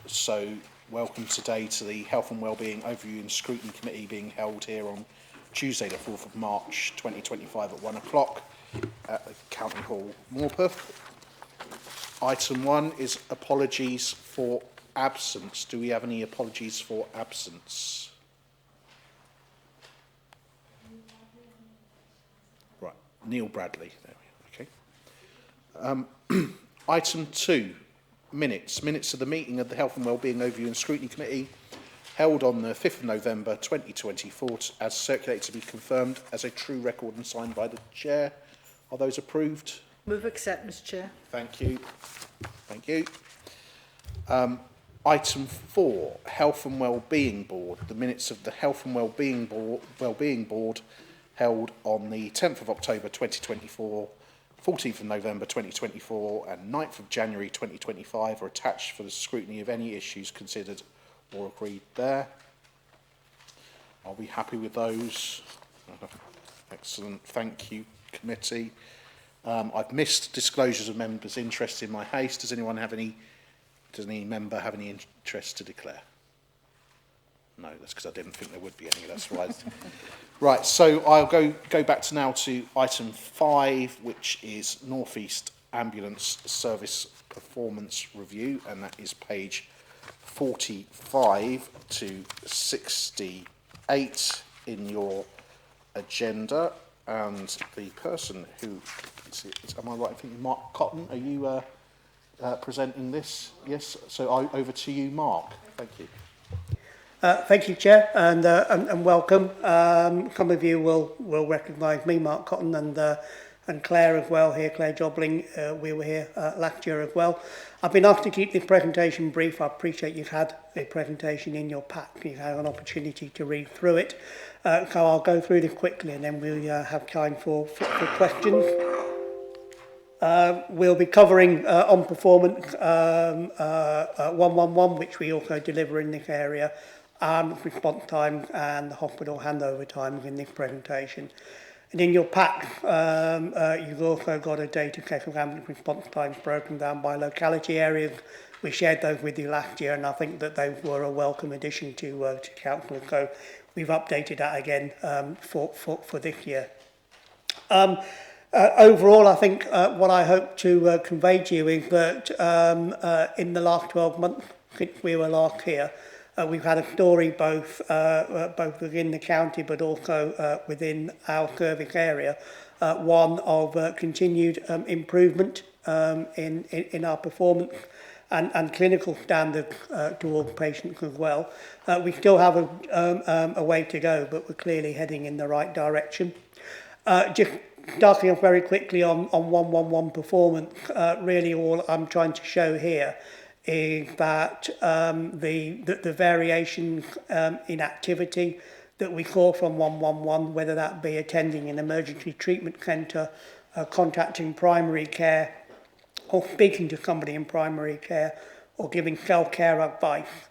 So welcome today to the Health and Wellbeing Overview and Scrutiny Committee being held here on Tuesday the 4th of March 2025 at 1 o'clock at the County Hall, Morpeth. Item 1 is apologies for absence. Do we have any apologies for absence? Right, Neil Bradley. There we go. Okay. Item 2. Minutes of the meeting of the Health and Wellbeing Overview and Scrutiny Committee held on the 5th of November 2024 as circulated to be confirmed as a true record and signed by the Chair. Are those approved? Move acceptance, Chair. Thank you. Thank you. Item 4, Health and Wellbeing Board. The minutes of the Health and Wellbeing Board held on the 10th of October 2024, 14th of November 2024 and 9th of January 2025 are attached for the scrutiny of any issues considered or agreed there. Are we happy with those? Excellent. Thank you, committee. I've missed disclosures of members' interest in my haste. Does any member have any interest to declare? No, that's because I didn't think there would be any. That's right. Right, so I'll go back to item 5, which is North East Ambulance Service Performance Review, and that is page 45 to 68 in your agenda. And the person who am I right? I think Mark Cotton. Are you presenting this? Yes. So over to you, Mark. Thank you. Thank you, Chair, and welcome. Some of you will recognise me, Mark Cotton, and Claire as well here, Claire Jobling. We were here last year as well. I've been asked to keep this presentation brief. I appreciate you've had a presentation in your pack. You've had an opportunity to read through it. So I'll go through this quickly and then we'll have time for questions. We'll be covering on performance 111, which we also deliver in this area, response time and the hospital handover times in this presentation. And in your pack, you've also got a data set of ambulance response times broken down by locality areas. We shared those with you last year, and I think that they were a welcome addition to Council. So we've updated that again for this year. Overall, I think what I hope to convey to you is that in the last 12 months since we were last here, we've had a story both within the county but also within our service area, one of continued improvement in our performance and clinical standards towards patients as well. We still have a way to go, but we're clearly heading in the right direction. Just starting off very quickly on 111 performance, really all I'm trying to show here is that the variations in activity that we saw from 111, whether that be attending an emergency treatment centre, contacting primary care, or speaking to somebody in primary care, or giving self-care advice,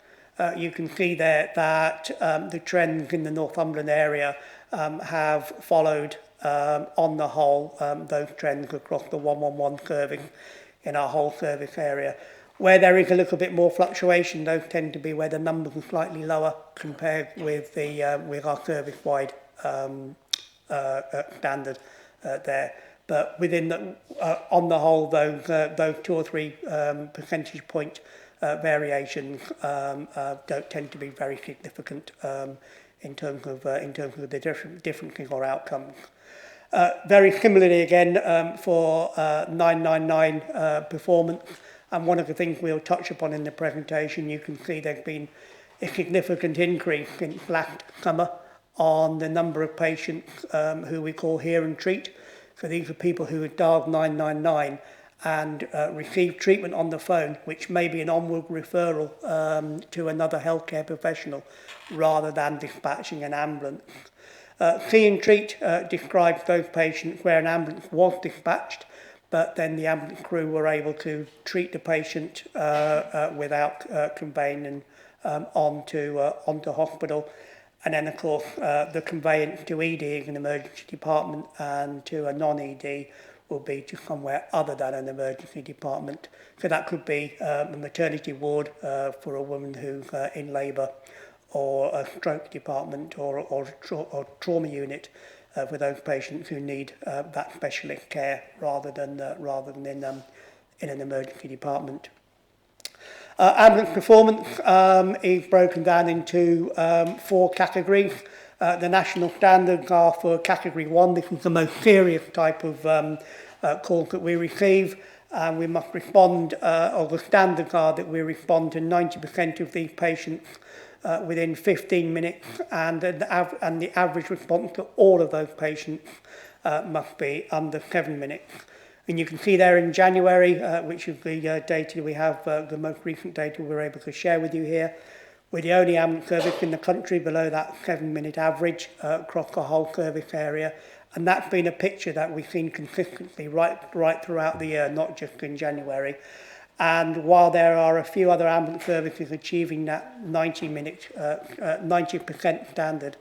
you can see there that the trends in the Northumberland area have followed on the whole those trends across the 111 service in our whole service area. Where there is a little bit more fluctuation, those tend to be where the numbers are slightly lower compared with our service-wide standard there. But within on the whole, those 2 or 3 percentage point variations don't tend to be very significant in terms of the differences or outcomes. Very similarly again for 999 performance. And one of the things we'll touch upon in the presentation, you can see there's been a significant increase in last summer on the number of patients who we call hear and treat. So these are people who had dialed 999 and received treatment on the phone, which may be an onward referral to another healthcare professional rather than dispatching an ambulance. See and treat describes those patients where an ambulance was dispatched, but then the ambulance crew were able to treat the patient without conveying them onto hospital. And then, of course, the conveyance to ED in an emergency department and to a non-ED will be to somewhere other than an emergency department. So that could be a maternity ward for a woman who's in labour, or a stroke department, or trauma unit for those patients who need that specialist care rather than in an emergency department. Ambulance performance is broken down into 4 categories. The national standards are for category 1. This is the most serious type of calls that we receive. We must respond, or the standards are that we respond to 90% of these patients within 15 minutes, and the average response to all of those patients must be under 7 minutes. And you can see there in January, which is the data we have, the most recent data we're able to share with you here, we're the only ambulance service in the country below that 7-minute average across the whole service area. And that's been a picture that we've seen consistently right throughout the year, not just in January. And while there are a few other ambulance services achieving that 90% standard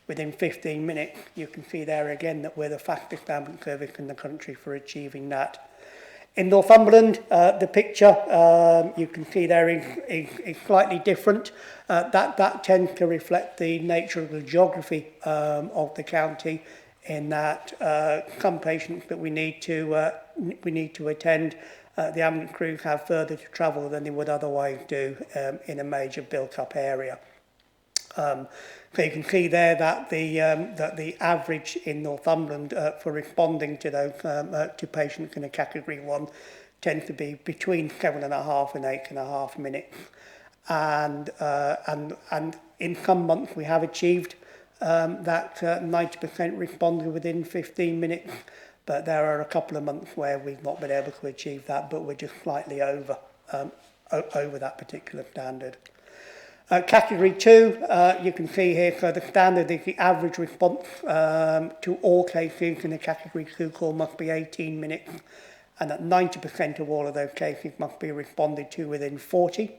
within 15 minutes, you can see there again that we're the fastest ambulance service in the country for achieving that. In Northumberland, the picture you can see there is slightly different. That tends to reflect the nature of the geography of the county, in that some patients that we need to attend, the ambulance crews have further to travel than they would otherwise do in a major built-up area. So you can see there that the average in Northumberland for responding to those to patients in a category 1 tends to be between 7.5 and 8.5 minutes, and in some months we have achieved that 90% responded within 15 minutes, but there are a couple of months where we've not been able to achieve that, but we're just slightly over that particular standard. Category 2, you can see here, so the standard is the average response to all cases in a category 2 call must be 18 minutes, and that 90% of all of those cases must be responded to within 40.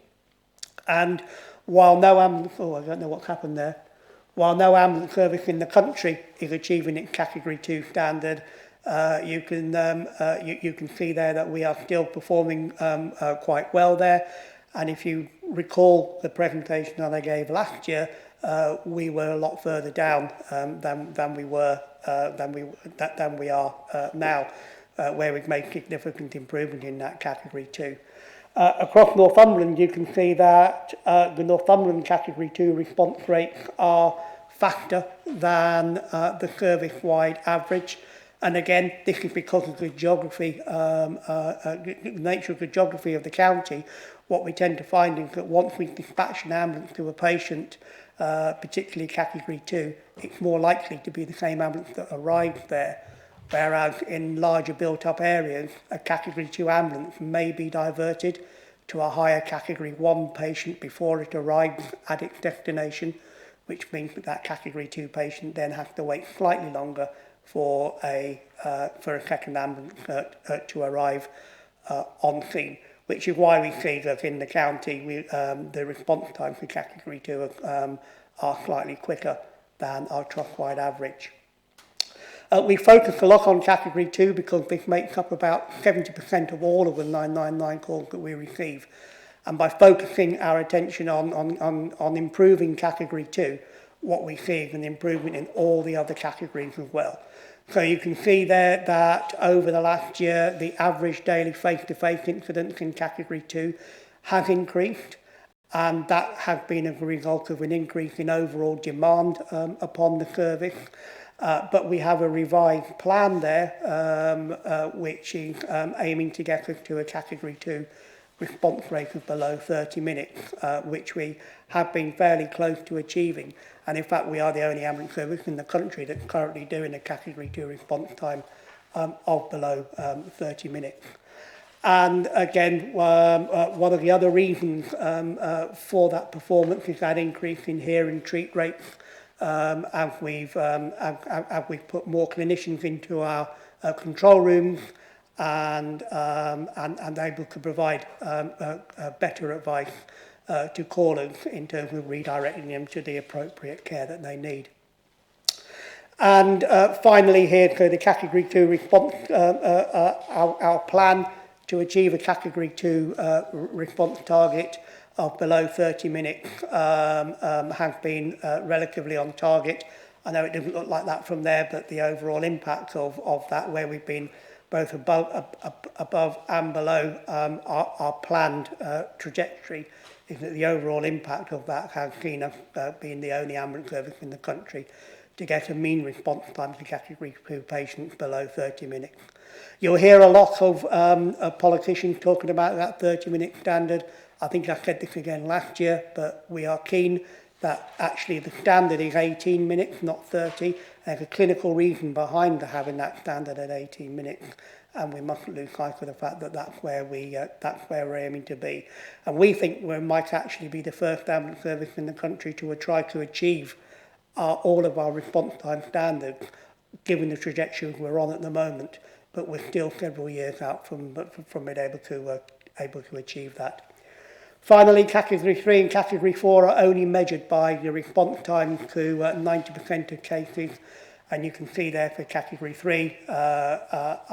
And while no ambulance, I don't know what's happened there, while no ambulance service in the country is achieving its category 2 standard, you can see there that we are still performing quite well there. And if you recall the presentation that I gave last year, we were a lot further down than we are now, where we've made significant improvement in that category 2. Across Northumberland, you can see that the Northumberland category 2 response rates are faster than the service-wide average. And again, this is because of the geography, nature of the geography of the county. What we tend to find is that once we dispatch an ambulance to a patient, particularly category 2, it's more likely to be the same ambulance that arrives there. Whereas in larger built-up areas, a category 2 ambulance may be diverted to a higher category 1 patient before it arrives at its destination, which means that category 2 patient then has to wait slightly longer for a second ambulance to arrive on scene, which is why we see that in the county the response times for category 2 are slightly quicker than our trust-wide average. We focus a lot on category 2 because this makes up about 70% of all of the 999 calls that we receive. And by focusing our attention on improving category 2, what we see is an improvement in all the other categories as well. So you can see there that over the last year, the average daily face-to-face incidence in category 2 has increased, and that has been as a result of an increase in overall demand upon the service. But we have a revised plan there, which is aiming to get us to a category 2 response rate of below 30 minutes, which we have been fairly close to achieving. And in fact, we are the only ambulance service in the country that's currently doing a category 2 response time of below 30 minutes. And again, one of the other reasons for that performance is that increase in hear and treat rates, as we've put more clinicians into our control rooms and able to provide better advice to callers in terms of redirecting them to the appropriate care that they need. And finally here, so the Category 2 response, our plan to achieve a Category 2 response target of below 30 minutes has been relatively on target. I know it doesn't look like that from there, but the overall impact of that, where we've been both above and below our planned trajectory, is that the overall impact of that has seen us being the only ambulance service in the country to get a mean response time to Category 2 patients below 30 minutes. You'll hear a lot of politicians talking about that 30-minute standard. I think I said this again last year, but we are keen that actually the standard is 18 minutes, not 30. There's a clinical reason behind having that standard at 18 minutes, and we mustn't lose sight of the fact that that's where we're aiming to be. And we think we might actually be the first ambulance service in the country to try to achieve all of our response time standards, given the trajectory we're on at the moment. But we're still several years out from being able to achieve that. Finally, Category 3 and Category 4 are only measured by the response time to 90% of cases. And you can see there for Category 3, our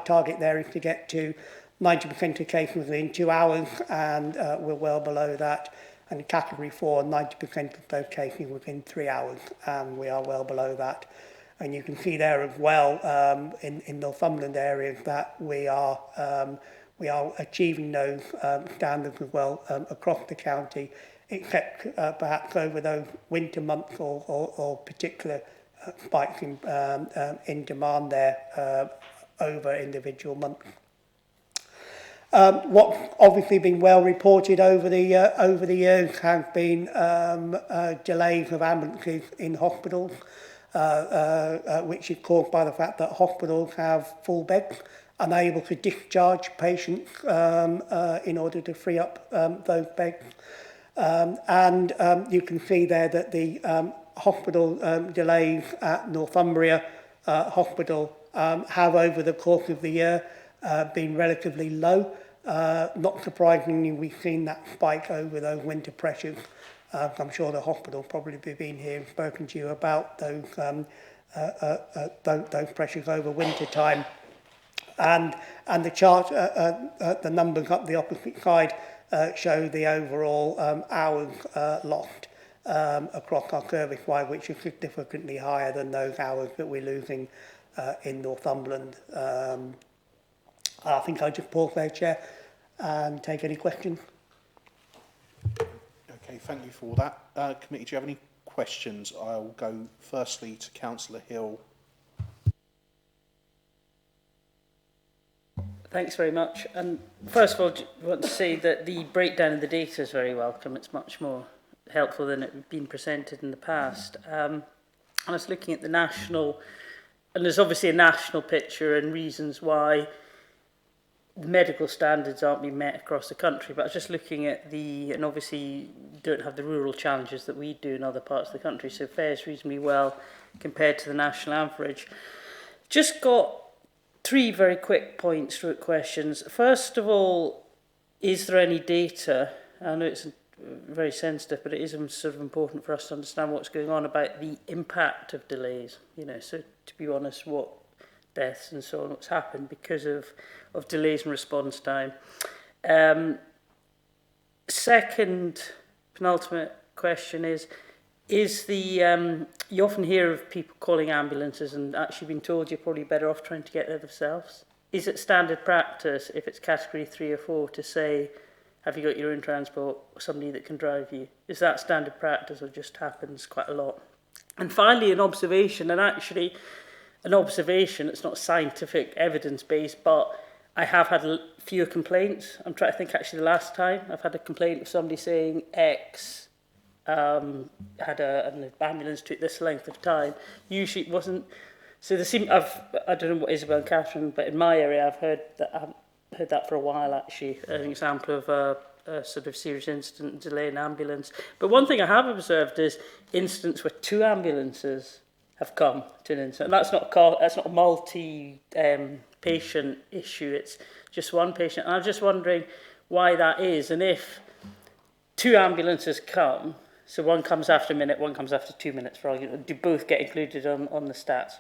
target there is to get to 90% of cases within 2 hours, and we're well below that. And Category 4, 90% of those cases within 3 hours, and we are well below that. And you can see there as well in Northumberland areas that we are achieving those standards as well across the county, except perhaps over those winter months or particular spikes in demand there over individual months. What's obviously been well reported over the years has been delays of ambulances in hospitals, which is caused by the fact that hospitals have full beds, unable to discharge patients in order to free up those beds. And you can see there that the hospital delays at Northumbria Hospital have over the course of the year been relatively low. Not surprisingly, we've seen that spike over those winter pressures. I'm sure the hospital probably been here and spoken to you about those pressures over winter time. And the chart, the numbers up the opposite side show the overall hours lost across our service wide, which is significantly higher than those hours that we're losing in Northumberland. I think I'll just pause there, Chair, and take any questions. Okay, thank you for that. Committee, do you have any questions? I'll go firstly to Councillor Hill. Thanks very much. And first of all, I want to say that the breakdown of the data is very welcome. It's much more helpful than it had been presented in the past. I was looking at the national, and there's obviously a national picture and reasons why the medical standards aren't being met across the country, but I was just looking at and obviously don't have the rural challenges that we do in other parts of the country, so fares reasonably well compared to the national average. Just got 3 very quick points, questions. First of all, is there any data? I know it's very sensitive, but it is sort of important for us to understand what's going on about the impact of delays. So to be honest, what deaths and so on, what's happened because of delays in response time. Second, penultimate question is the you often hear of people calling ambulances and actually being told you're probably better off trying to get there themselves. Is it standard practice if it's category 3 or 4 to say, have you got your own transport or somebody that can drive you? Is that standard practice or just happens quite a lot? And finally, an observation, and actually an observation, it's not scientific evidence based, but I have had fewer complaints. I'm trying to think actually the last time I've had a complaint of somebody saying X had an ambulance took this length of time. Usually it wasn't. So I don't know what Isabel and Catherine, but in my area I've heard that for a while actually. An example of a sort of serious incident, delay in ambulance. But one thing I have observed is incidents where 2 ambulances have come to an incident. And that's not a multi patient issue. It's just one patient. And I'm just wondering why that is, and if 2 ambulances come, So one comes after a minute, one comes after 2 minutes for argument. Do both get included on the stats?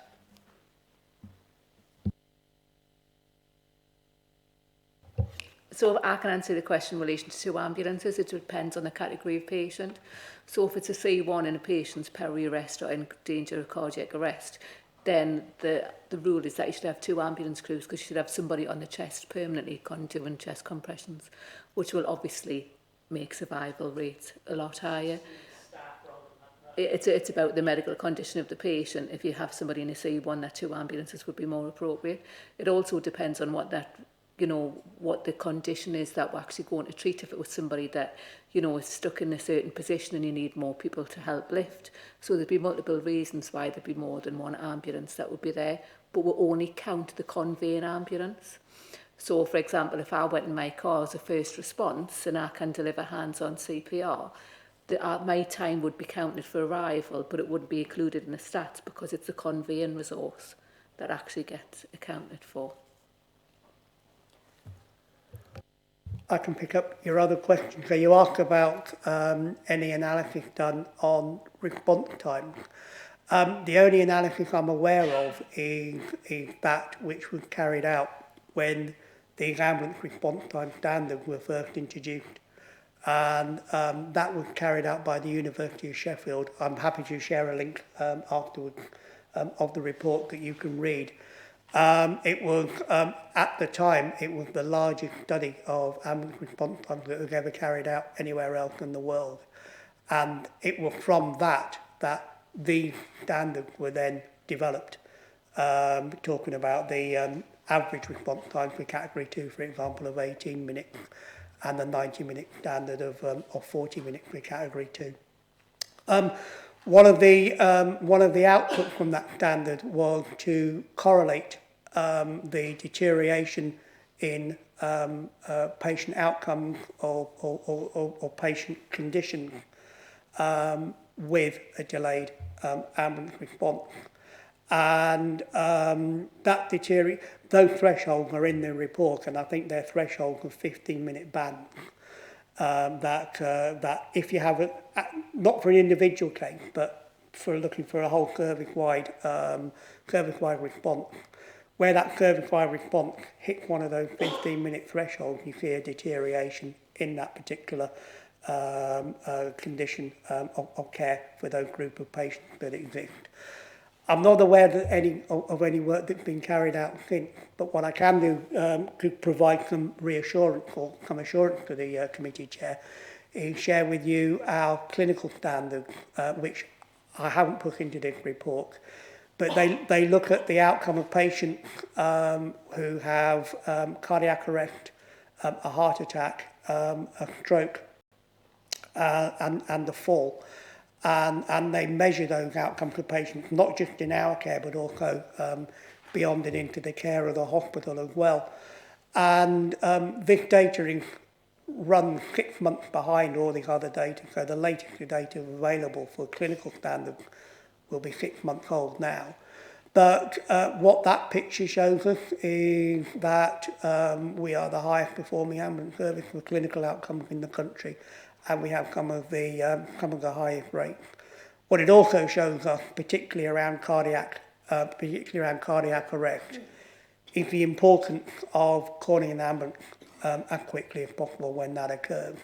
So I can answer the question in relation to 2 ambulances. It depends on the category of patient. So if it's a C1 and a patient's peri-arrest or in danger of cardiac arrest, then the rule is that you should have 2 ambulance crews, because you should have somebody on the chest permanently doing chest compressions, which will obviously make survival rates a lot higher. It's about the medical condition of the patient. If you have somebody in a C1, that 2 ambulances would be more appropriate. It also depends on what that, what the condition is that we're actually going to treat. If it was somebody that, is stuck in a certain position and you need more people to help lift. So there'd be multiple reasons why there'd be more than 1 ambulance that would be there, but we'll only count the conveying ambulance. So, for example, if I went in my car as a first response and I can deliver hands-on CPR, my time would be counted for arrival, but it wouldn't be included in the stats because it's the conveying resource that actually gets accounted for. I can pick up your other question. So you asked about any analysis done on response time. The only analysis I'm aware of is that which was carried out when the ambulance response time standards were first introduced. And that was carried out by the University of Sheffield. I'm happy to share a link afterwards of the report that you can read. It was, at the time, it was the largest study of ambulance response times that was ever carried out anywhere else in the world. And it was from that these standards were then developed, talking about the average response time for category 2, for example, of 18 minutes, and the 90-minute standard of 40 minutes for category 2. One of the outputs from that standard was to correlate the deterioration in patient outcomes or patient conditions with a delayed ambulance response. And those thresholds are in the report, and I think they're thresholds of 15-minute bands. That if you have not for an individual case, but for looking for a whole service-wide response, where that service-wide response hits one of those 15-minute thresholds, you see a deterioration in that particular condition of care for those group of patients that exist. I'm not aware that of any work that's been carried out since, but what I can do to provide some reassurance or some assurance to the committee chair is share with you our clinical standards, which I haven't put into this report, but they look at the outcome of patients who have cardiac arrest, a heart attack, a stroke, and a fall. And they measure those outcomes for patients, not just in our care, but also beyond and into the care of the hospital as well. And this data is run 6 months behind all the other data, so the latest data available for clinical standards will be 6 months old now. But what that picture shows us is that we are the highest performing ambulance service for clinical outcomes in the country, and we have some of the highest rates. What it also shows us, particularly around cardiac arrest, is the importance of calling an ambulance as quickly as possible when that occurs,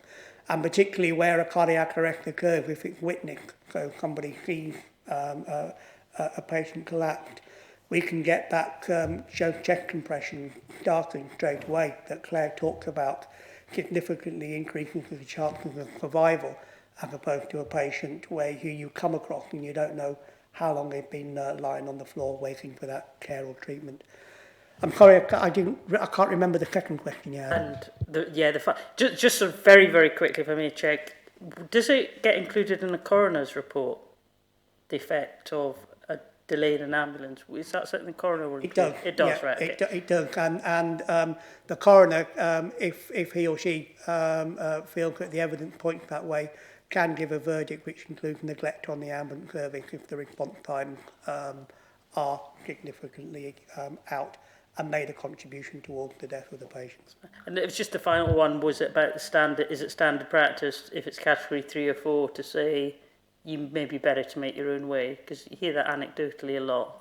and particularly where a cardiac arrest occurs if it's witnessed. So somebody sees a patient collapsed, we can get that chest compression starting straight away that Claire talked about, significantly increasing the chances of survival, as opposed to a patient who you come across and you don't know how long they've been lying on the floor waiting for that care or treatment. I'm sorry, I can't remember the second question you had. And just sort of very, very quickly, if I may check, does it get included in the coroner's report, the effect of a delay in an ambulance? Is that something the coroner will include? It does, yeah, right? Okay. It does, and the coroner, if he or she feels that the evidence points that way, can give a verdict which includes neglect on the ambulance service if the response times are significantly out and made a contribution towards the death of the patients. And it was just the final one, was it about the standard, is it standard practice if it's category 3 or 4 to say you may be better to make your own way? Because you hear that anecdotally a lot.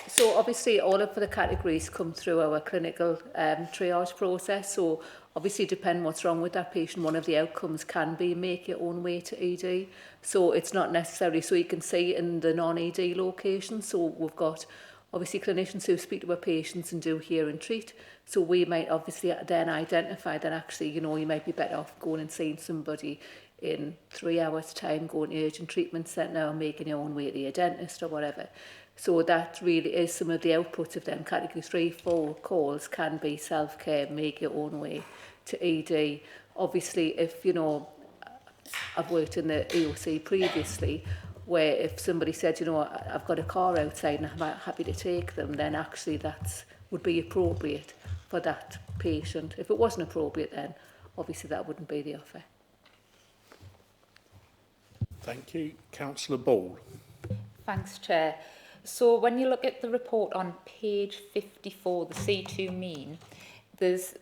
So obviously all of the categories come through our clinical triage process. So obviously depending what's wrong with that patient, one of the outcomes can be make your own way to ED. So it's not necessarily, so you can see in the non-ED locations. So we've got obviously clinicians who speak to our patients and do hear and treat. So we might obviously then identify that actually, you know, you might be better off going and seeing somebody in 3 hours time, going to urgent treatment centre or making your own way to your dentist or whatever. So that really is some of the outputs of them. Category 3, 4 calls can be self-care, make your own way to ED. Obviously, if, you know, I've worked in the EOC previously, where if somebody said, you know, I've got a car outside and I'm happy to take them, then actually that would be appropriate for that patient. If it wasn't appropriate, then obviously that wouldn't be the offer. Thank you. Councillor Ball. Thanks, Chair. So when you look at the report on page 54, the C2 mean, there's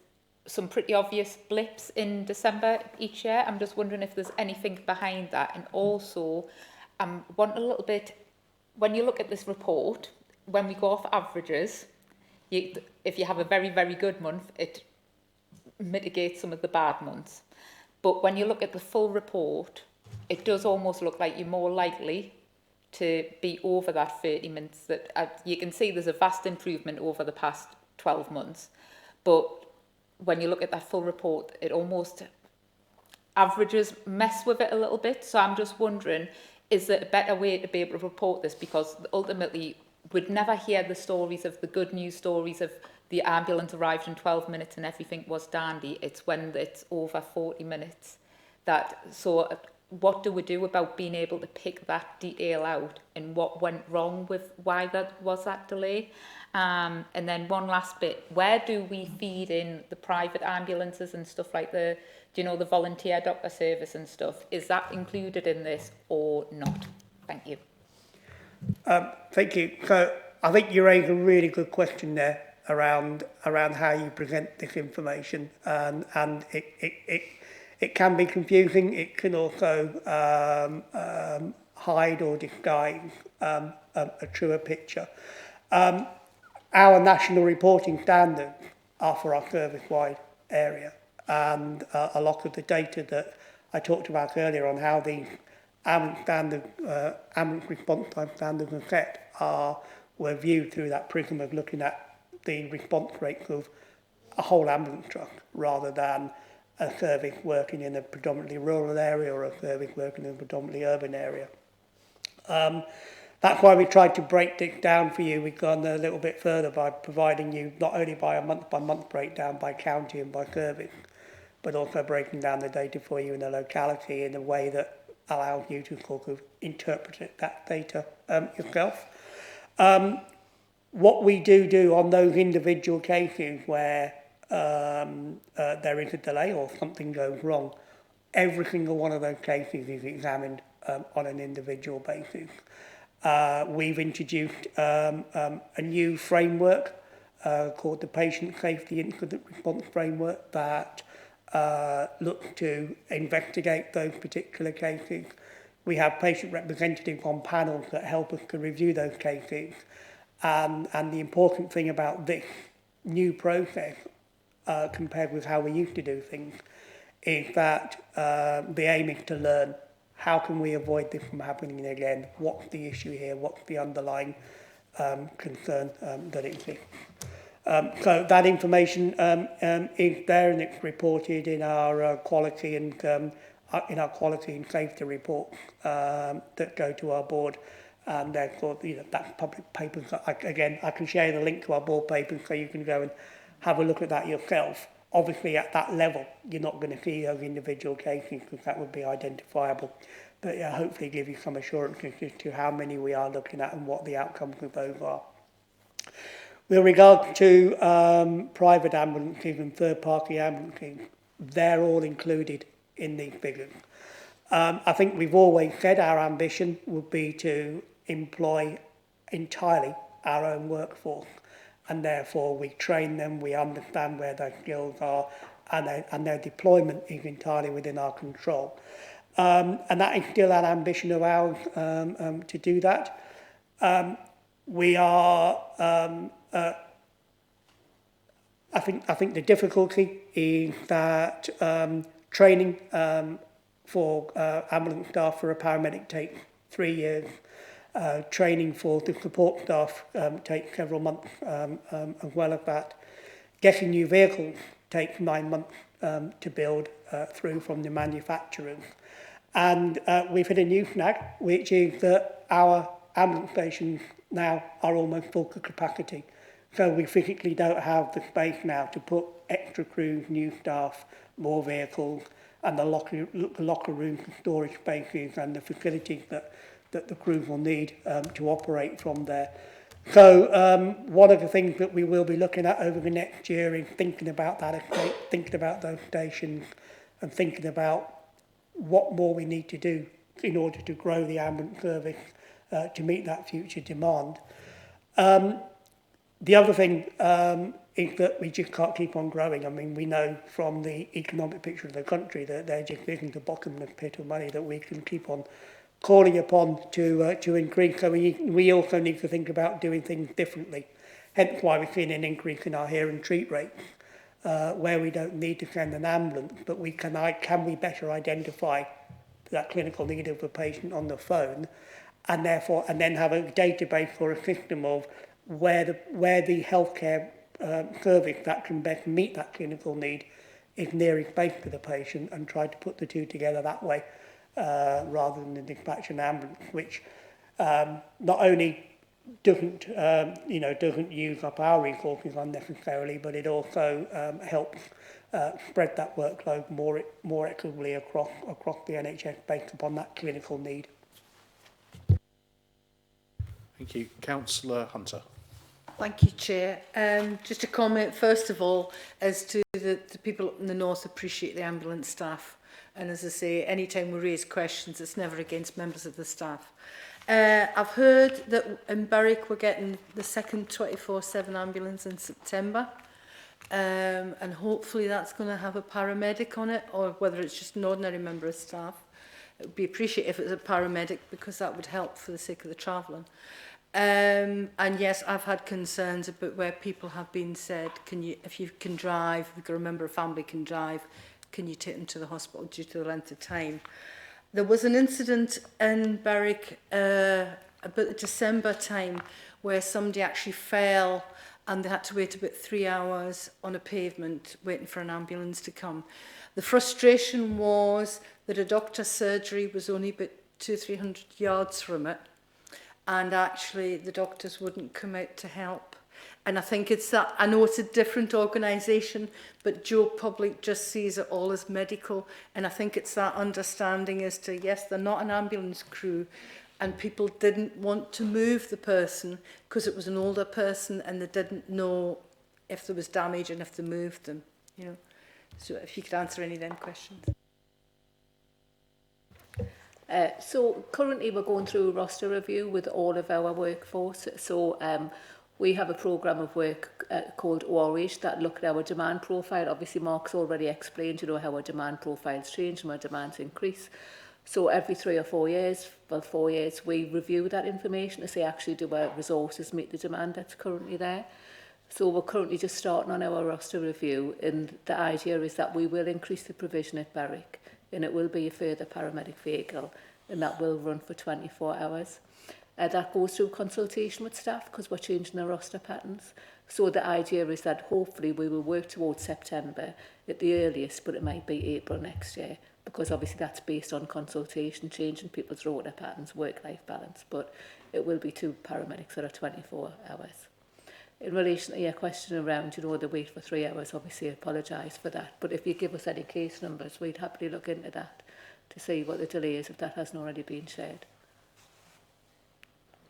some pretty obvious blips in December each year. I'm just wondering if there's anything behind that. And also, I want a little bit, when you look at this report, when we go off averages, if you have a very, very good month, it mitigates some of the bad months. But when you look at the full report, it does almost look like you're more likely to be over that 30 minutes. That you can see there's a vast improvement over the past 12 months. But when you look at that full report, it almost averages mess with it a little bit. So I'm just wondering, is there a better way to be able to report this? Because ultimately, we'd never hear the stories of the good news stories of the ambulance arrived in 12 minutes and everything was dandy. It's when it's over 40 minutes that, so what do we do about being able to pick that detail out and what went wrong with why that was that delay? And then one last bit, where do we feed in the private ambulances and stuff like the volunteer doctor service and stuff? Is that included in this or not? Thank you. Thank you. So I think you raised a really good question there around how you present this information, and it can be confusing. It can also hide or disguise a truer picture. Our national reporting standards are for our service-wide area, and a lot of the data that I talked about earlier on how the ambulance response time standards are set were viewed through that prism of looking at the response rates of a whole ambulance truck rather than a service working in a predominantly rural area or a service working in a predominantly urban area. That's why we tried to break this down for you. We've gone a little bit further by providing you not only by a month-by-month breakdown by county and by service, but also breaking down the data for you in the locality in a way that allows you to sort of interpret that data yourself. What we do on those individual cases where there is a delay or something goes wrong, every single one of those cases is examined on an individual basis. We've introduced a new framework called the Patient Safety Incident Response Framework that looks to investigate those particular cases. We have patient representatives on panels that help us to review those cases. And the important thing about this new process compared with how we used to do things is that the aim is to learn how can we avoid this from happening again, what's the issue here, what's the underlying concern that exists. So that information is there and it's reported in our quality and safety reports that go to our board. And therefore, that's public papers. Again, I can share the link to our board papers so you can go and have a look at that yourself. Obviously, at that level, you're not going to see those individual cases because that would be identifiable. But yeah, hopefully give you some assurance as to how many we are looking at and what the outcomes of those are. With regard to private ambulances and third-party ambulances, they're all included in these figures. I think we've always said our ambition would be to employ entirely our own workforce. and therefore we train them, we understand where their skills are, and their deployment is entirely within our control. And that is still an ambition of ours to do that. We are, I think the difficulty is that training for ambulance staff for a paramedic takes 3 years. Training for the support staff takes several months as well as that. Getting new vehicles takes 9 months to build through from the manufacturers. And we've hit a new snag, which is that our ambulance stations now are almost full capacity. So we physically don't have the space now to put extra crews, new staff, more vehicles, and the locker rooms, the storage spaces, and the facilities that the crews will need to operate from there. So one of the things that we will be looking at over the next year is thinking about that estate, thinking about those stations, and thinking about what more we need to do in order to grow the ambulance service to meet that future demand. The other thing is that we just can't keep on growing. I mean, we know from the economic picture of the country that there just isn't a bottomless pit of money that we can keep on calling upon to increase. So we also need to think about doing things differently. Hence why we've seen an increase in our hear and treat rates, where we don't need to send an ambulance, but we can we better identify that clinical need of the patient on the phone, and then have a database or a system of where the healthcare service that can best meet that clinical need is nearest base to the patient, and try to put the two together that way, rather than the dispatch an ambulance, which not only doesn't use up our resources unnecessarily, but it also helps spread that workload more equitably across the NHS based upon that clinical need. Thank you. Councillor Hunter. Thank you, Chair. Just a comment, first of all, as to the people up in the north appreciate the ambulance staff. And as I say, anytime we raise questions, it's never against members of the staff. I've heard that in Berwick we're getting the second 24/7 ambulance in September. And hopefully that's going to have a paramedic on it, or whether it's just an ordinary member of staff. It would be appreciated if it was a paramedic, because that would help for the sake of the travelling. And yes, I've had concerns about where people have been said, if you can drive, if a member of family can drive, can you take them to the hospital due to the length of time? There was an incident in Berwick about the December time where somebody actually fell and they had to wait about 3 hours on a pavement waiting for an ambulance to come. The frustration was that a doctor's surgery was only about 200-300 yards from it, and actually the doctors wouldn't come out to help. And I think it's that, I know it's a different organisation, but Joe Public just sees it all as medical, and I think it's that understanding as to, yes, they're not an ambulance crew, and people didn't want to move the person because it was an older person and they didn't know if there was damage and if they moved them, you know. So if you could answer any of them questions. So currently we're going through a roster review with all of our workforce. So we have a programme of work called ORH that look at our demand profile. Obviously Mark's already explained, how our demand profiles change and our demands increase. So every 3 or 4 years, 4 years, we review that information to say actually do our resources meet the demand that's currently there. So we're currently just starting on our roster review, and the idea is that we will increase the provision at Berwick, and it will be a further paramedic vehicle, and that will run for 24 hours. That goes through consultation with staff because we're changing the roster patterns. So the idea is that hopefully we will work towards September at the earliest, but it might be April next year, because obviously that's based on consultation, changing people's rota patterns, work-life balance, but it will be 2 paramedics that are 24 hours. In relation to your question around, the wait for 3 hours, obviously I apologise for that, but if you give us any case numbers, we'd happily look into that to see what the delay is if that hasn't already been shared.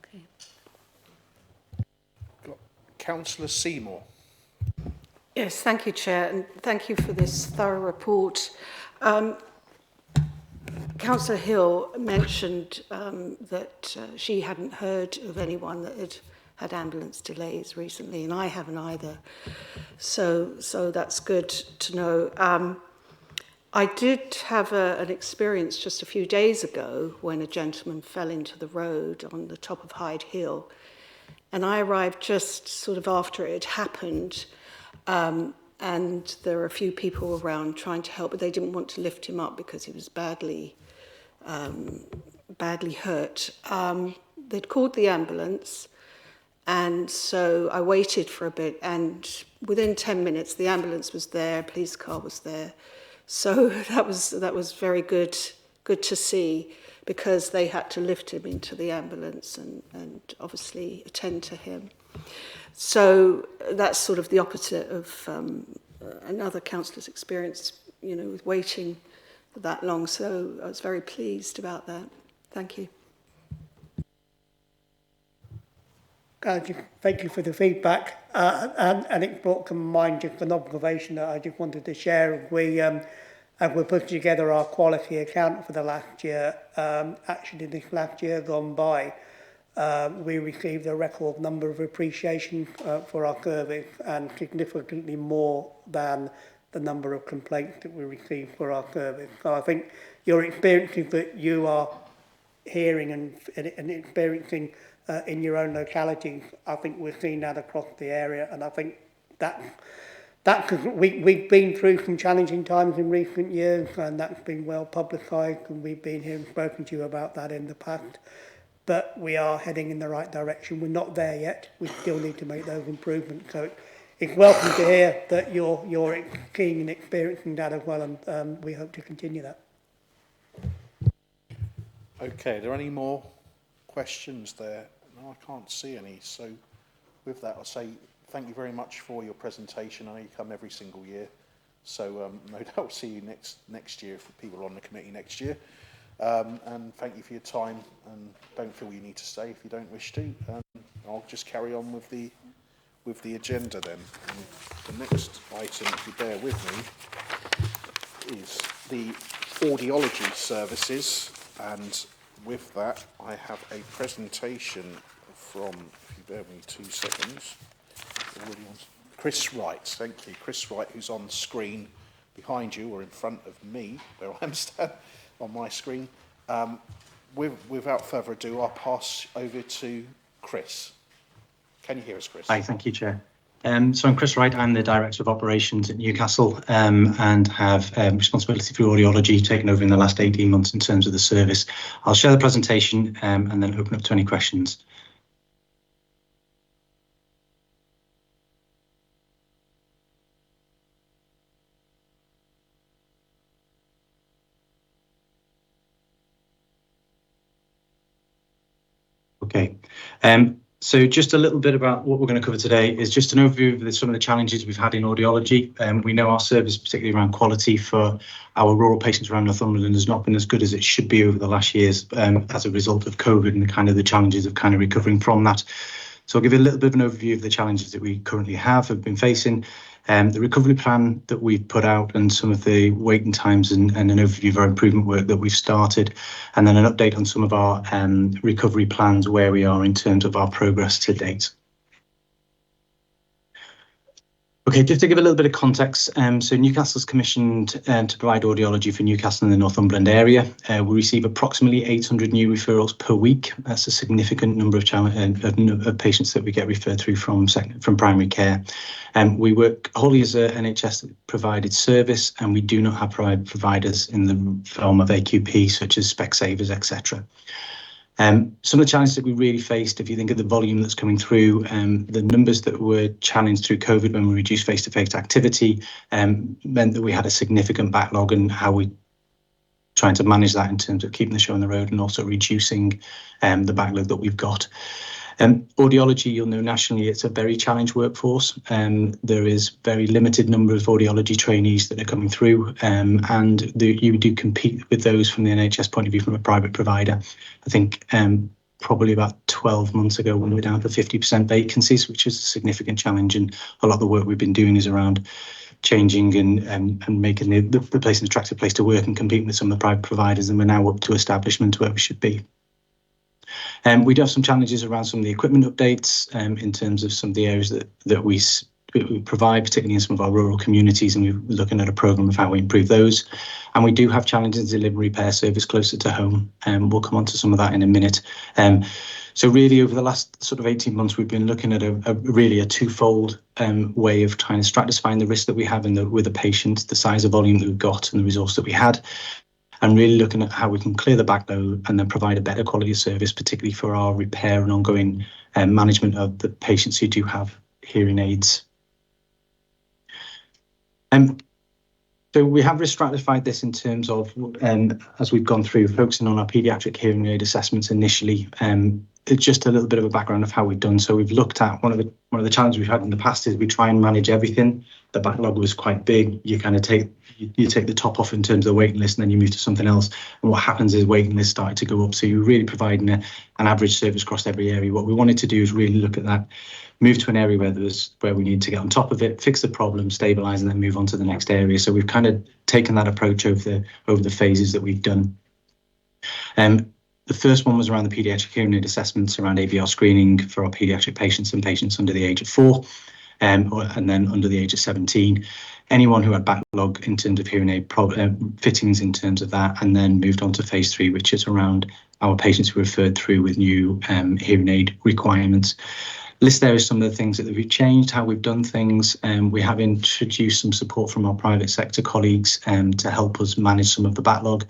Okay. Got Councillor Seymour. Yes, thank you, Chair, and thank you for this thorough report. Councillor Hill mentioned that she hadn't heard of anyone that had ambulance delays recently, and I haven't either. So that's good to know. I did have an experience just a few days ago when a gentleman fell into the road on the top of Hyde Hill, and I arrived just sort of after it had happened, and there were a few people around trying to help, but they didn't want to lift him up because he was badly hurt. They'd called the ambulance, and so I waited for a bit, and within 10 minutes the ambulance was there, police car was there. So that was very good to see, because they had to lift him into the ambulance and obviously attend to him. So that's sort of the opposite of another counsellor's experience, with waiting that long. So I was very pleased about that. Thank you. Thank you for the feedback, and it brought to mind just an observation that I just wanted to share. We're putting together our quality account for the last year. Actually, this last year gone by, we received a record number of appreciation for our service, and significantly more than the number of complaints that we received for our service. So I think your experiences that you are hearing and experiencing in your own locality, I think we're seeing that across the area, and I think that we've been through some challenging times in recent years, and that's been well publicised, and we've been here and spoken to you about that in the past. But we are heading in the right direction. We're not there yet. We still need to make those improvements. So it's welcome to hear that you're keen and experiencing that as well, and we hope to continue that. Okay, are there any more questions there? No, I can't see any. So with that, I'll say thank you very much for your presentation. I know you come every single year, so no doubt we'll see you next year for people on the committee next year. And thank you for your time, and don't feel you need to stay if you don't wish to. I'll just carry on with the agenda then. And the next item, if you bear with me, is the audiology services, and with that I have a presentation from, if you bear with me 2 seconds, Chris Wright. Thank you. Chris Wright, who's on screen behind you, or in front of me, where I'm standing on my screen. Without further ado, I'll pass over to Chris. Can you hear us, Chris? Hi, thank you, Chair. So I'm Chris Wright. I'm the Director of Operations at Newcastle, and have responsibility for audiology, taken over in the last 18 months in terms of the service. I'll share the presentation and then open up to any questions. Okay. So just a little bit about what we're going to cover today is just an overview of some of the challenges we've had in audiology. We know our service, particularly around quality for our rural patients around Northumberland, has not been as good as it should be over the last years as a result of COVID and the challenges of recovering from that. So I'll give you a little bit of an overview of the challenges that we currently have been facing, the recovery plan that we've put out, and some of the waiting times, and an overview of our improvement work that we've started, and then an update on some of our recovery plans, where we are in terms of our progress to date. Okay, just to give a little bit of context, so Newcastle's commissioned to provide audiology for Newcastle and the Northumberland area. We receive approximately 800 new referrals per week. That's a significant number of patients that we get referred through from primary care. We work wholly as an NHS-provided service, and we do not have private providers in the form of AQP, such as Specsavers, etc. Some of the challenges that we really faced, if you think of the volume that's coming through, the numbers that were challenged through COVID when we reduced face-to-face activity, meant that we had a significant backlog, and how we trying to manage that in terms of keeping the show on the road and also reducing the backlog that we've got. Audiology, you'll know nationally, it's a very challenged workforce. There is very limited number of audiology trainees that are coming through, and you do compete with those from the NHS point of view from a private provider. I think probably about 12 months ago we were down to 50% vacancies, which is a significant challenge, and a lot of the work we've been doing is around changing and making the place an attractive place to work and competing with some of the private providers, and we're now up to establishment where we should be. We do have some challenges around some of the equipment updates in terms of some of the areas that we provide, particularly in some of our rural communities, and we're looking at a programme of how we improve those. And we do have challenges in delivering repair service closer to home, and we'll come on to some of that in a minute. So really, over the last sort of 18 months, we've been looking at a twofold way of trying to stratifying the risk that we have with the patient, the size of volume that we've got and the resource that we had, and really looking at how we can clear the backlog and then provide a better quality of service, particularly for our repair and ongoing management of the patients who do have hearing aids. So we have stratified this in terms of, as we've gone through, focusing on our paediatric hearing aid assessments initially. It's just a little bit of a background of how we've done. So we've looked at one of the challenges we've had in the past is we try and manage everything. The backlog was quite big. You kind of take the top off in terms of the waiting list, and then you move to something else. And what happens is waiting lists started to go up. So you're really providing an average service across every area. What we wanted to do is really look at that, move to an area where we need to get on top of it, fix the problem, stabilise, and then move on to the next area. So we've kind of taken that approach over the phases that we've done. The first one was around the paediatric hearing aid assessments around AVR screening for our paediatric patients and patients under the age of 4, and then under the age of 17. Anyone who had backlog in terms of hearing aid fittings in terms of that, and then moved on to phase 3, which is around our patients who referred through with new hearing aid requirements. List there is some of the things that we've changed, how we've done things. We have introduced some support from our private sector colleagues to help us manage some of the backlog.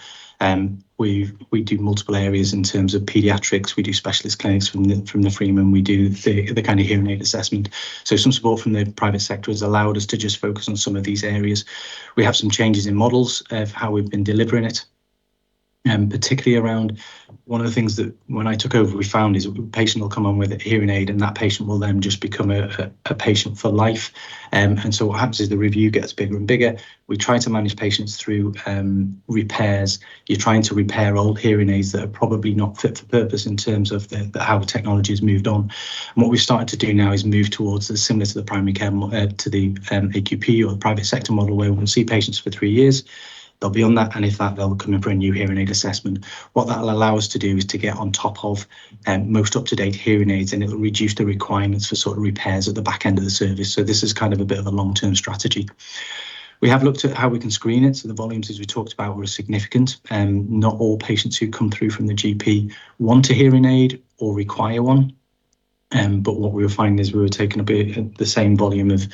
We do multiple areas in terms of paediatrics. We do specialist clinics from the Freeman. We do the kind of hearing aid assessment. So some support from the private sector has allowed us to just focus on some of these areas. We have some changes in models of how we've been delivering it. Particularly around one of the things that when I took over we found is a patient will come on with a hearing aid and that patient will then just become a patient for life, and so what happens is the review gets bigger and bigger. We try to manage patients through repairs. You're trying to repair old hearing aids that are probably not fit for purpose in terms of how the technology has moved on. And what we've started to do now is move towards similar to the primary care to the AQP or the private sector model, where we'll see patients for 3 years. They'll be on that, and if that, they'll come in for a new hearing aid assessment. What that'll allow us to do is to get on top of most up-to-date hearing aids, and it'll reduce the requirements for sort of repairs at the back end of the service. So this is kind of a bit of a long-term strategy. We have looked at how we can screen it. So the volumes, as we talked about, were significant. Not all patients who come through from the GP want a hearing aid or require one. But what we were finding is we were taking up the same volume of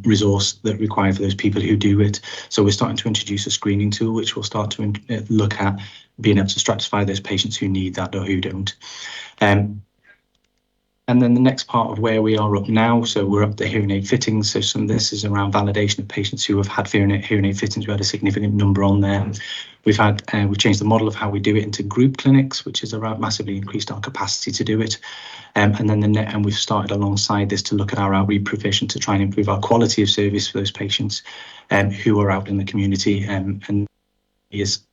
resource that required for those people who do it. So we're starting to introduce a screening tool, which will start to look at being able to stratify those patients who need that or who don't. And then the next part of where we are up now, so we're up the hearing aid fittings. So some of this is around validation of patients who have had hearing aid fittings. We had a significant number on there. We've changed the model of how we do it into group clinics, which has around massively increased our capacity to do it. And then we've started alongside this to look at our outreach provision to try and improve our quality of service for those patients who are out in the community. And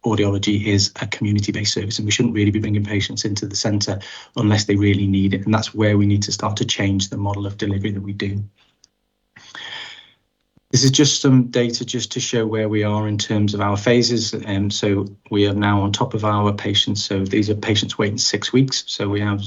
audiology is a community-based service, and we shouldn't really be bringing patients into the centre unless they really need it. And that's where we need to start to change the model of delivery that we do. This is just some data just to show where we are in terms of our phases. So we are now on top of our patients. So these are patients waiting 6 weeks. So we have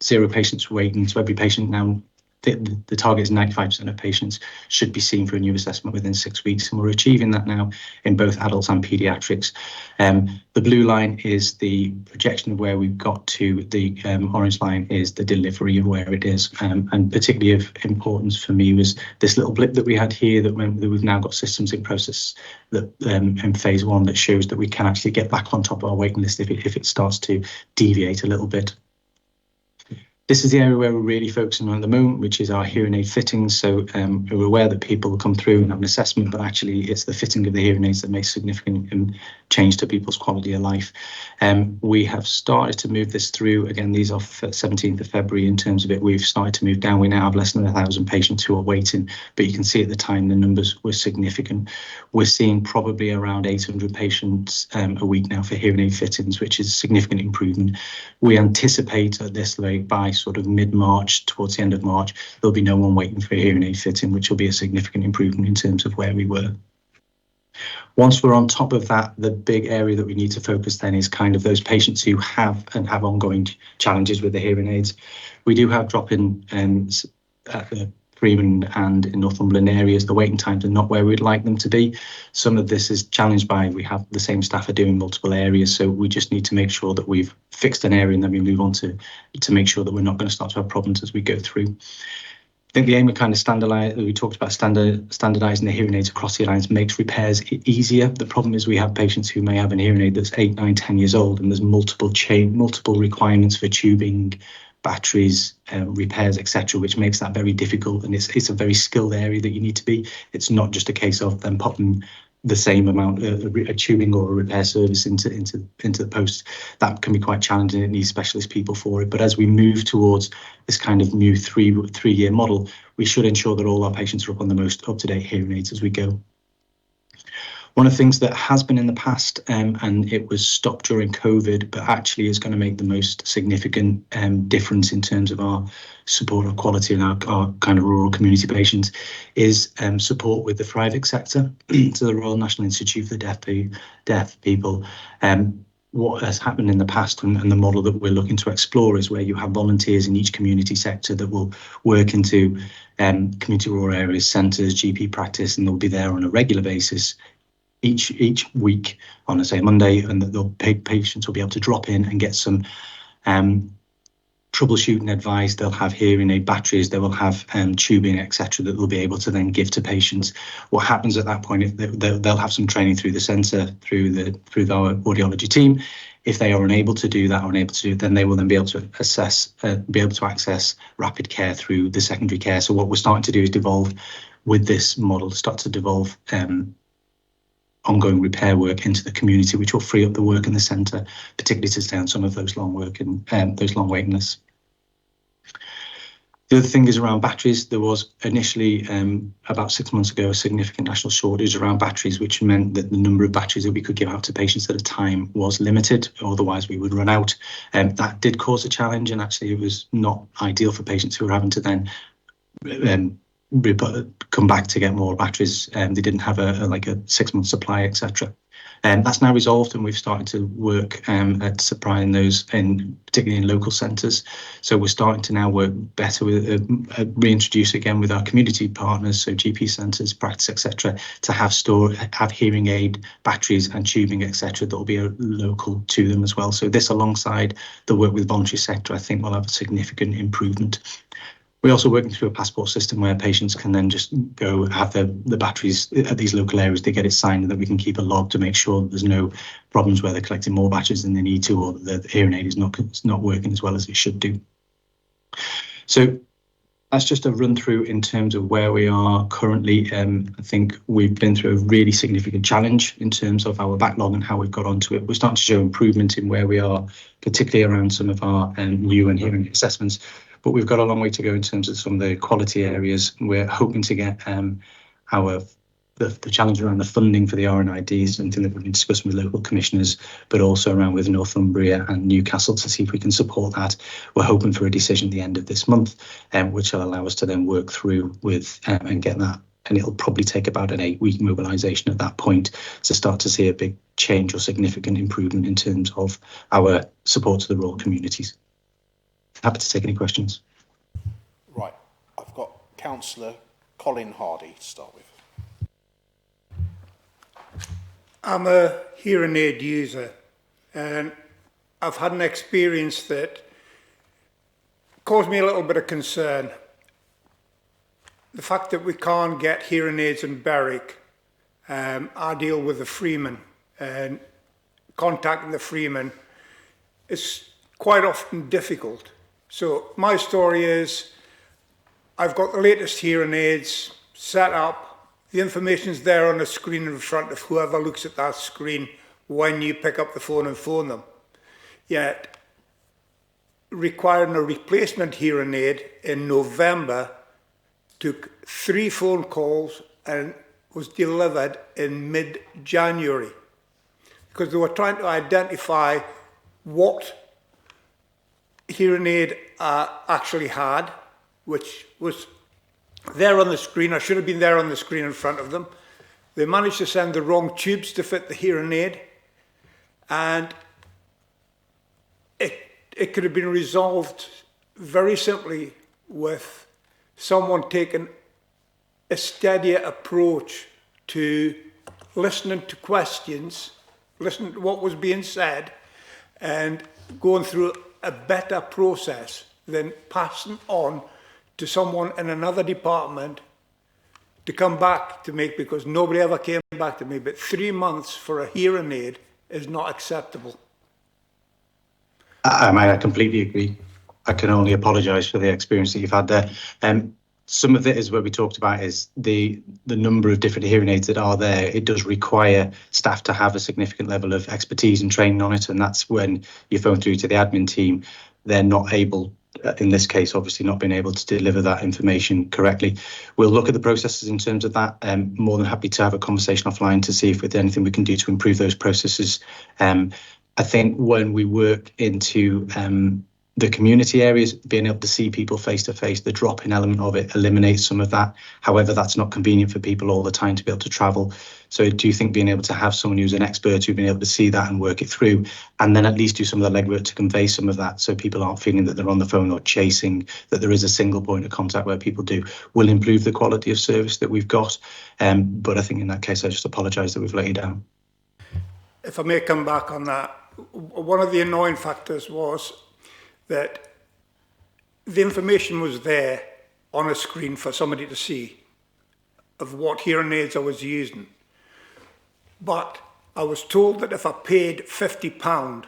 0 patients waiting. So every patient now, the target is 95% of patients should be seen for a new assessment within 6 weeks, and we're achieving that now in both adults and paediatrics. The blue line is the projection of where we've got to. The orange line is the delivery of where it is, and particularly of importance for me was this little blip that we had here that we've now got systems in process that in phase 1 that shows that we can actually get back on top of our waiting list if it starts to deviate a little bit. This is the area where we're really focusing on at the moment, which is our hearing aid fittings. So we're aware that people come through and have an assessment, but actually it's the fitting of the hearing aids that makes significant change to people's quality of life. We have started to move this through. Again, these are 17th of February in terms of it. We've started to move down. We now have less than 1,000 patients who are waiting, but you can see at the time the numbers were significant. We're seeing probably around 800 patients a week now for hearing aid fittings, which is a significant improvement. We anticipate at this rate by sort of mid-March, towards the end of March, there'll be no one waiting for a hearing aid fitting, which will be a significant improvement in terms of where we were. Once we're on top of that, the big area that we need to focus then is kind of those patients who have ongoing challenges with the hearing aids. We do have drop-in at the Freeman and in Northumberland areas. The waiting times are not where we'd like them to be. Some of this is challenged by we have the same staff are doing multiple areas, so we just need to make sure that we've fixed an area and then we move on to make sure that we're not going to start to have problems as we go through. I think the aim of kind of we talked about standardising the hearing aids across the alliance makes repairs easier. The problem is we have patients who may have an hearing aid that's 8, 9, 10 years old, and there's multiple requirements for tubing, batteries, repairs, etc., which makes that very difficult. And it's a very skilled area that you need to be. It's not just a case of them popping the same amount of a tubing or a repair service into the post. That can be quite challenging. It needs specialist people for it. But as we move towards this kind of new three-year model, we should ensure that all our patients are up on the most up-to-date hearing aids as we go. One of the things that has been in the past, and it was stopped during COVID, but actually is going to make the most significant difference in terms of our support of quality and our kind of rural community patients, is support with the private sector, to the Royal National Institute for the Deaf People. What has happened in the past and the model that we're looking to explore is where you have volunteers in each community sector that will work into community rural areas, centres, GP practice, and they'll be there on a regular basis each week on, say, Monday, and the patients will be able to drop in and get some troubleshooting advice. They'll have hearing aid batteries, they will have tubing, etc., that they'll be able to then give to patients. What happens at that point, they'll have some training through the centre, through our audiology team. If they are unable to do that, then they will then be able to access rapid care through the secondary care. So what we're starting to do is devolve with this model, start to devolve ongoing repair work into the community, which will free up the work in the centre, particularly to stay on some of those long waiting lists. The other thing is around batteries. There was initially, about 6 months ago, a significant national shortage around batteries, which meant that the number of batteries that we could give out to patients at a time was limited, otherwise we would run out. That did cause a challenge, and actually it was not ideal for patients who were having to then come back to get more batteries. They didn't have a 6-month supply, etc. That's now resolved, and we've started to work at supplying those, particularly in local centres. So we're starting to now work better with reintroduce again with our community partners, so GP centres, practice, etc., to have hearing aid batteries and tubing, etc., that will be local to them as well. So this, alongside the work with voluntary sector, I think will have a significant improvement. We're also working through a passport system where patients can then just go have the batteries at these local areas. They get it signed, and then we can keep a log to make sure that there's no problems where they're collecting more batteries than they need to, or the hearing aid is not working as well as it should do. So that's just a run through in terms of where we are currently. I think we've been through a really significant challenge in terms of our backlog and how we've got onto it. We're starting to show improvement in where we are, particularly around some of our new and hearing assessments. But we've got a long way to go in terms of some of the quality areas. We're hoping to get the challenge around the funding for the RNID is something that we've been discussing with local commissioners, but also around with Northumbria and Newcastle to see if we can support that. We're hoping for a decision at the end of this month, which will allow us to then work through with and get that. And it'll probably take about an 8-week mobilisation at that point to start to see a big change or significant improvement in terms of our support to the rural communities. Happy to take any questions. Right, I've got Councillor Colin Hardy to start with. I'm a hearing aid user, and I've had an experience that caused me a little bit of concern. The fact that we can't get hearing aids in Berwick. I deal with the Freeman, and contacting the Freeman is quite often difficult. So my story is, I've got the latest hearing aids set up. The information's there on the screen in front of whoever looks at that screen when you pick up the phone and phone them. Yet, requiring a replacement hearing aid in November took 3 phone calls and was delivered in mid-January, because they were trying to identify what hearing aid actually had, which was there on the screen. I should have been there on the screen in front of them. They managed to send the wrong tubes to fit the hearing aid, and it could have been resolved very simply with someone taking a steadier approach to listening to questions, listening to what was being said, and going through a better process than passing on to someone in another department to come back to me, because nobody ever came back to me. But 3 months for a hearing aid is not acceptable. I completely agree. I can only apologise for the experience that you've had there. Some of it is what we talked about is the number of different hearing aids that are there. It does require staff to have a significant level of expertise and training on it, and that's when you phone through to the admin team. They're not able, in this case, obviously not being able to deliver that information correctly. We'll look at the processes in terms of that. More than happy to have a conversation offline to see if there's anything we can do to improve those processes. I think when we work into the community areas, being able to see people face to face, the drop-in element of it eliminates some of that. However, that's not convenient for people all the time to be able to travel. So I do think being able to have someone who's an expert who's been able to see that and work it through, and then at least do some of the legwork to convey some of that, so people aren't feeling that they're on the phone or chasing, that there is a single point of contact where people do, will improve the quality of service that we've got. But I think in that case, I just apologise that we've let you down. If I may come back on that, one of the annoying factors was that the information was there on a screen for somebody to see of what hearing aids I was using. But I was told that if I paid £50,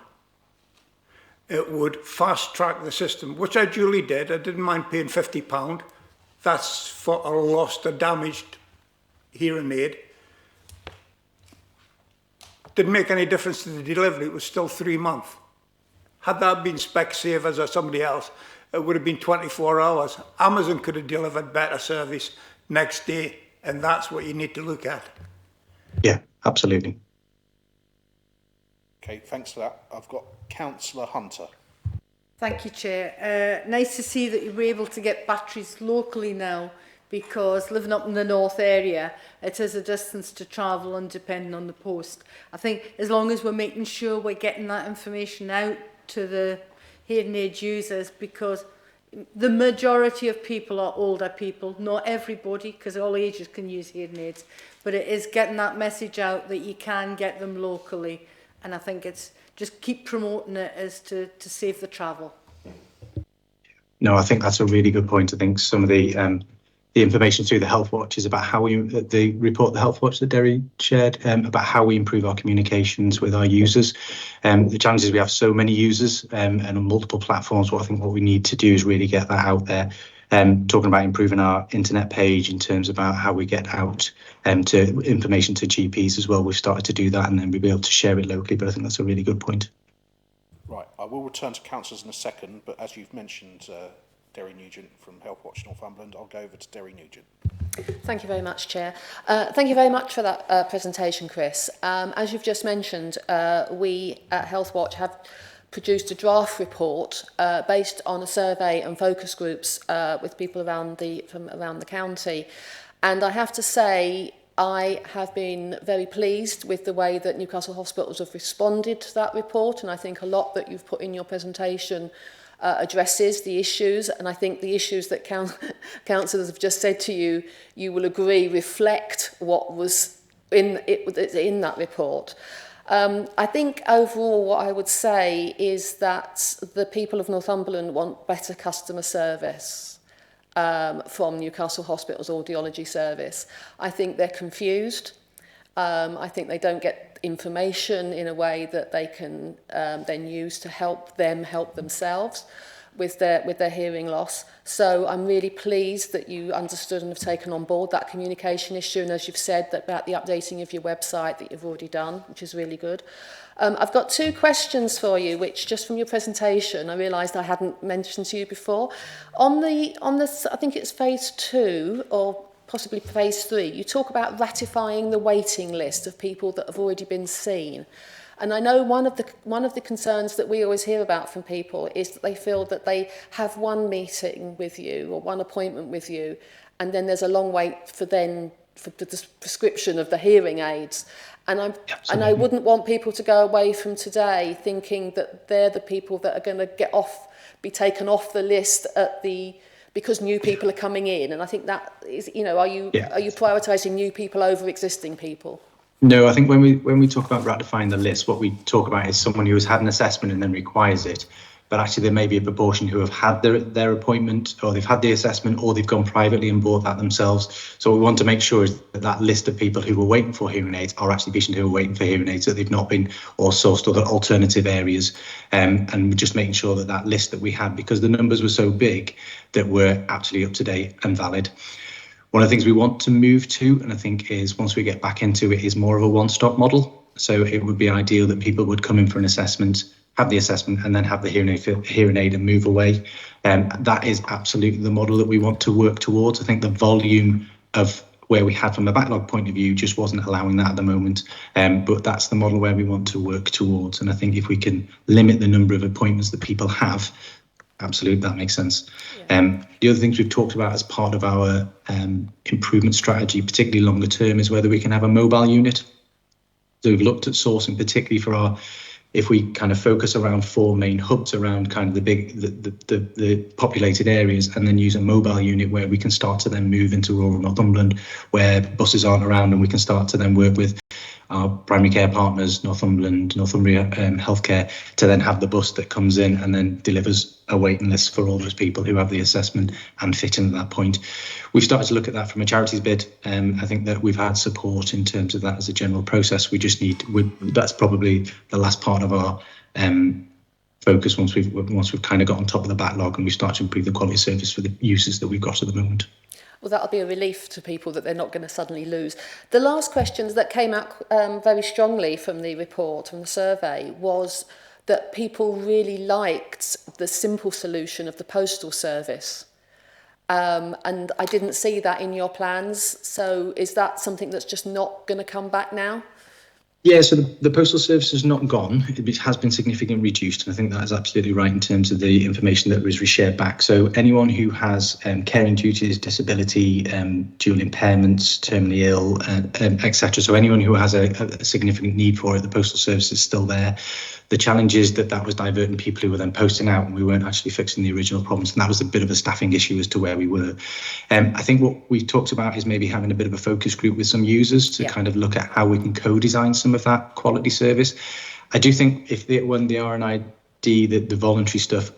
it would fast track the system, which I duly did. I didn't mind paying £50. That's for a lost or damaged hearing aid. Didn't make any difference to the delivery. It was still 3 months. Had that been Specsavers or somebody else, it would have been 24 hours. Amazon could have delivered better service next day, and that's what you need to look at. Yeah, absolutely. Okay, thanks for that. I've got Councillor Hunter. Thank you, Chair. Nice to see that you were able to get batteries locally now, because living up in the north area, it is a distance to travel and depending on the post. I think as long as we're making sure we're getting that information out to the hearing aid users, because the majority of people are older people, not everybody, because all ages can use hearing aids, but it is getting that message out that you can get them locally, and I think it's just keep promoting it as to save the travel. No, I think that's a really good point. I think some of the information through the Health Watch is about how we, the report, the Health Watch that Derry shared, about how we improve our communications with our users. The challenge is we have so many users and on multiple platforms. What we need to do is really get that out there. Talking about improving our internet page in terms about how we get out to information to GPs as well. We've started to do that, and then we'll be able to share it locally. But I think that's a really good point. Right, I will return to councillors in a second, but as you've mentioned, Derry Nugent from Health Watch Northumberland, I'll go over to Derry Nugent. Thank you very much, Chair. Thank you very much for that presentation, Chris. As you've just mentioned, we at Health Watch have produced a draft report based on a survey and focus groups with people from around the county. And I have to say, I have been very pleased with the way that Newcastle hospitals have responded to that report, and I think a lot that you've put in your presentation addresses the issues, and I think the issues that councillors have just said to you, you will agree reflect what was in that report. I think overall what I would say is that the people of Northumberland want better customer service from Newcastle Hospital's audiology service. I think they're confused. I think they don't get information in a way that they can then use to help themselves with their hearing loss. So I'm really pleased that you understood and have taken on board that communication issue, and as you've said, that about the updating of your website that you've already done, which is really good. I've got two questions for you, which just from your presentation, I realised I hadn't mentioned to you before. On the I think it's phase 2 or possibly phase 3, you talk about ratifying the waiting list of people that have already been seen. And I know one of the concerns that we always hear about from people is that they feel that they have one meeting with you or one appointment with you, and then there's a long wait for then for the prescription of the hearing aids. And I wouldn't want people to go away from today thinking that they're the people that are going to be taken off the list because new people are coming in. And I think that is, are you prioritising new people over existing people? No, I think when we talk about ratifying the list, what we talk about is someone who has had an assessment and then requires it. But actually there may be a proportion who have had their appointment, or they've had the assessment, or they've gone privately and bought that themselves. So what we want to make sure is that list of people who were waiting for hearing aids are actually patients who are waiting for hearing aids, that they've not been or sourced other alternative areas. And just making sure that list that we had, because the numbers were so big, that were absolutely up to date and valid. One of the things we want to move to, and I think is once we get back into it, is more of a one-stop model. So it would be ideal that people would come in for an assessment, have the assessment, and then have the hearing aid and move away. That is absolutely the model that we want to work towards. I think the volume of where we had from a backlog point of view just wasn't allowing that at the moment. But that's the model where we want to work towards. And I think if we can limit the number of appointments that people have, absolutely, that makes sense. Yeah. The other things we've talked about as part of our improvement strategy, particularly longer term, is whether we can have a mobile unit. So we've looked at sourcing, particularly for if we kind of focus around 4 main hubs around kind of the populated areas, and then use a mobile unit where we can start to then move into rural Northumberland where buses aren't around, and we can start to then work with our primary care partners, Northumbria Healthcare, to then have the bus that comes in and then delivers a waiting list for all those people who have the assessment and fit into that point. We've started to look at that from a charities bid. I think that we've had support in terms of that as a general process. We just that's probably the last part of our focus once we've kind of got on top of the backlog and we start to improve the quality of service for the users that we've got at the moment. Well, that'll be a relief to people that they're not going to suddenly lose. The last questions that came out very strongly from the report, from the survey, was that people really liked the simple solution of the postal service. And I didn't see that in your plans. So is that something that's just not going to come back now? Yeah, so the postal service has not gone. It has been significantly reduced, and I think that is absolutely right in terms of the information that was reshared back. So anyone who has caring duties, disability, dual impairments, terminally ill, etc. So anyone who has a significant need for it, the postal service is still there. The challenge is that was diverting people who were then posting out, and we weren't actually fixing the original problems. And that was a bit of a staffing issue as to where we were. I think what we've talked about is maybe having a bit of a focus group with some users to kind of look at how we can co-design some of that quality service. I do think when the RNID, the voluntary stuff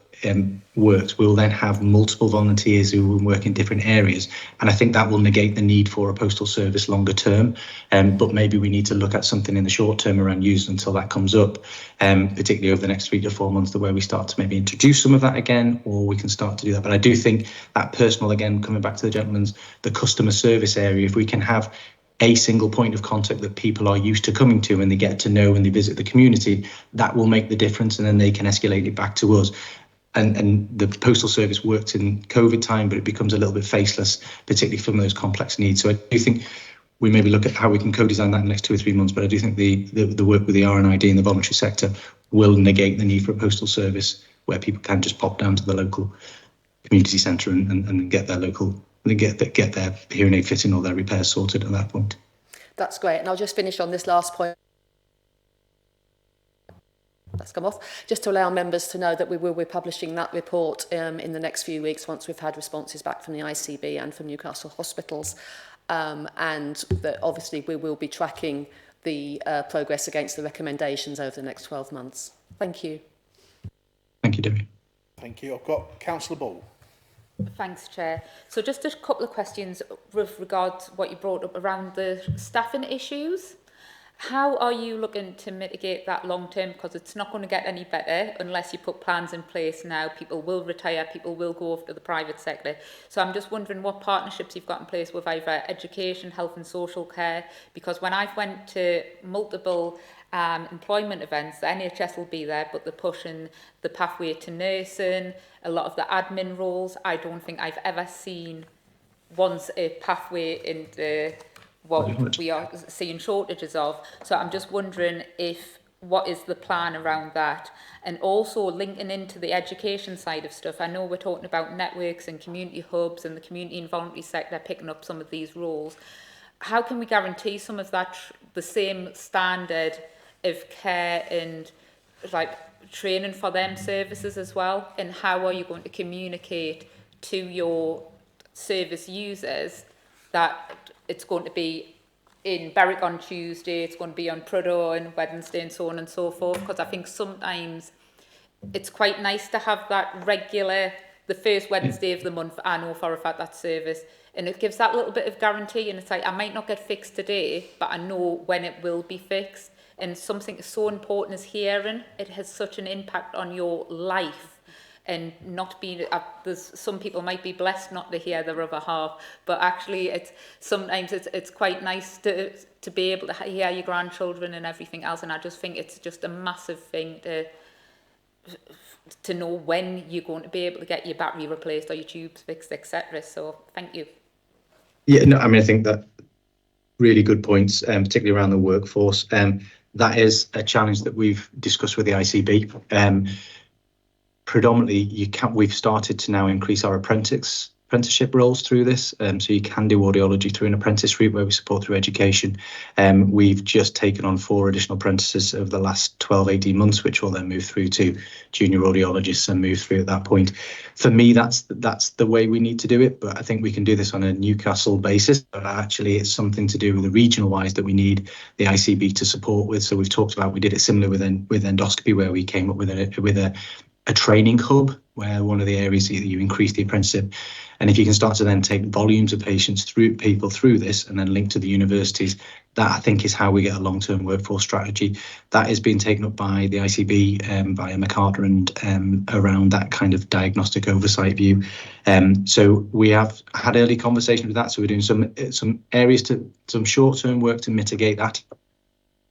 works, we'll then have multiple volunteers who will work in different areas, and I think that will negate the need for a postal service longer term. But maybe we need to look at something in the short term around users until that comes up, particularly over the next 3 to 4 months, where we start to maybe introduce some of that again, or we can start to do that. But I do think that personal, again, coming back to the gentleman's, the customer service area, if we can have a single point of contact that people are used to coming to and they get to know when they visit the community, that will make the difference, and then they can escalate it back to us. And the postal service worked in COVID time, but it becomes a little bit faceless, particularly from those complex needs. So I do think we maybe look at how we can co-design that in the next 2 or 3 months, but I do think the work with the RNID in the voluntary sector will negate the need for a postal service where people can just pop down to the local community centre and get their get their hearing aid fitting or their repairs sorted at that point. That's great. And I'll just finish on this last point. That's come off, just to allow members to know that we will be publishing that report in the next few weeks once we've had responses back from the ICB and from Newcastle hospitals, and that obviously we will be tracking the progress against the recommendations over the next 12 months. Thank you. Thank you, Debbie. Thank you. I've got Councillor Ball. Thanks, Chair. So just a couple of questions with regard to what you brought up around the staffing issues. How are you looking to mitigate that long term? Because it's not going to get any better unless you put plans in place now. People will retire, people will go off to the private sector. So I'm just wondering what partnerships you've got in place with either education, health and social care. Because when I've went to multiple employment events, the NHS will be there, but they're pushing the pathway to nursing, a lot of the admin roles. I don't think I've ever seen once a pathway into what we are seeing shortages of. So I'm just wondering what is the plan around that? And also linking into the education side of stuff. I know we're talking about networks and community hubs and the community and voluntary sector picking up some of these roles. how can we guarantee some of that, the same standard of care and like training for them services as well? And how are you going to communicate to your service users that it's going to be in Berwick on Tuesday, it's going to be on Prudhoe on Wednesday, and so on and so forth? Because I think sometimes it's quite nice to have that regular, the first Wednesday of the month, I know for a fact that service, and it gives that little bit of guarantee, and it's like, I might not get fixed today, but I know when it will be fixed. And something so important as hearing, it has such an impact on your life. And not being, there's some people might be blessed not to hear their other half, but actually it's sometimes it's quite nice to be able to hear your grandchildren and everything else. And I just think it's just a massive thing to know when you're going to be able to get your battery replaced or your tubes fixed, etc. So thank you. Yeah, no, I mean, I think that really good points, particularly around the workforce. That is a challenge that we've discussed with the ICB. Predominantly, we've started to now increase our apprenticeship roles through this. So you can do audiology through an apprentice route where we support through education. We've just taken on 4 additional apprentices over the last 12, 18 months, which will then move through to junior audiologists and move through at that point. For me, that's the way we need to do it. But I think we can do this on a Newcastle basis. But actually, it's something to do with the regional wise that we need the ICB to support with. So we've talked about, we did it similar with endoscopy, where we came up with a training hub, where one of the areas that you increase the apprenticeship. And if you can start to then take volumes of people through this and then link to the universities, that I think is how we get a long-term workforce strategy. That is being taken up by the ICB, by Emma Carter, and around that kind of diagnostic oversight view. So we have had early conversations with that. So we're doing some areas some short-term work to mitigate that.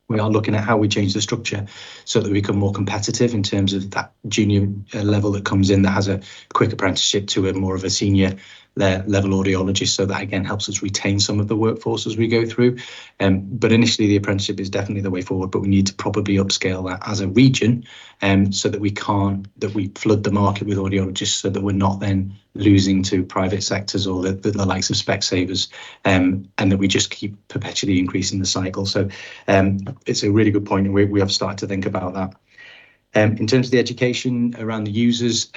We are looking at how we change the structure so that we become more competitive in terms of that junior level that comes in that has a quick apprenticeship to a more of a senior level audiologist. So that again helps us retain some of the workforce as we go through. But initially the apprenticeship is definitely the way forward, but we need to probably upscale that as a region, so that we flood the market with audiologists, so that we're not then losing to private sectors or the likes of Specsavers, and that we just keep perpetually increasing the cycle. So it's a really good point, and we have started to think about that. In terms of the education around the users,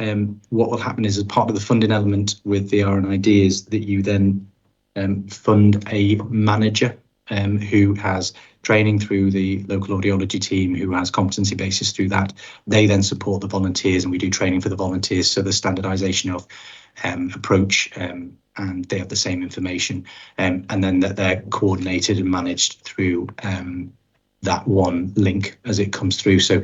what will happen is, as part of the funding element with the R&ID, is that you then fund a manager who has training through the local audiology team, who has competency basis through that. They then support the volunteers, and we do training for the volunteers. So the standardisation of approach, and they have the same information, and then that they're coordinated and managed through that one link as it comes through. So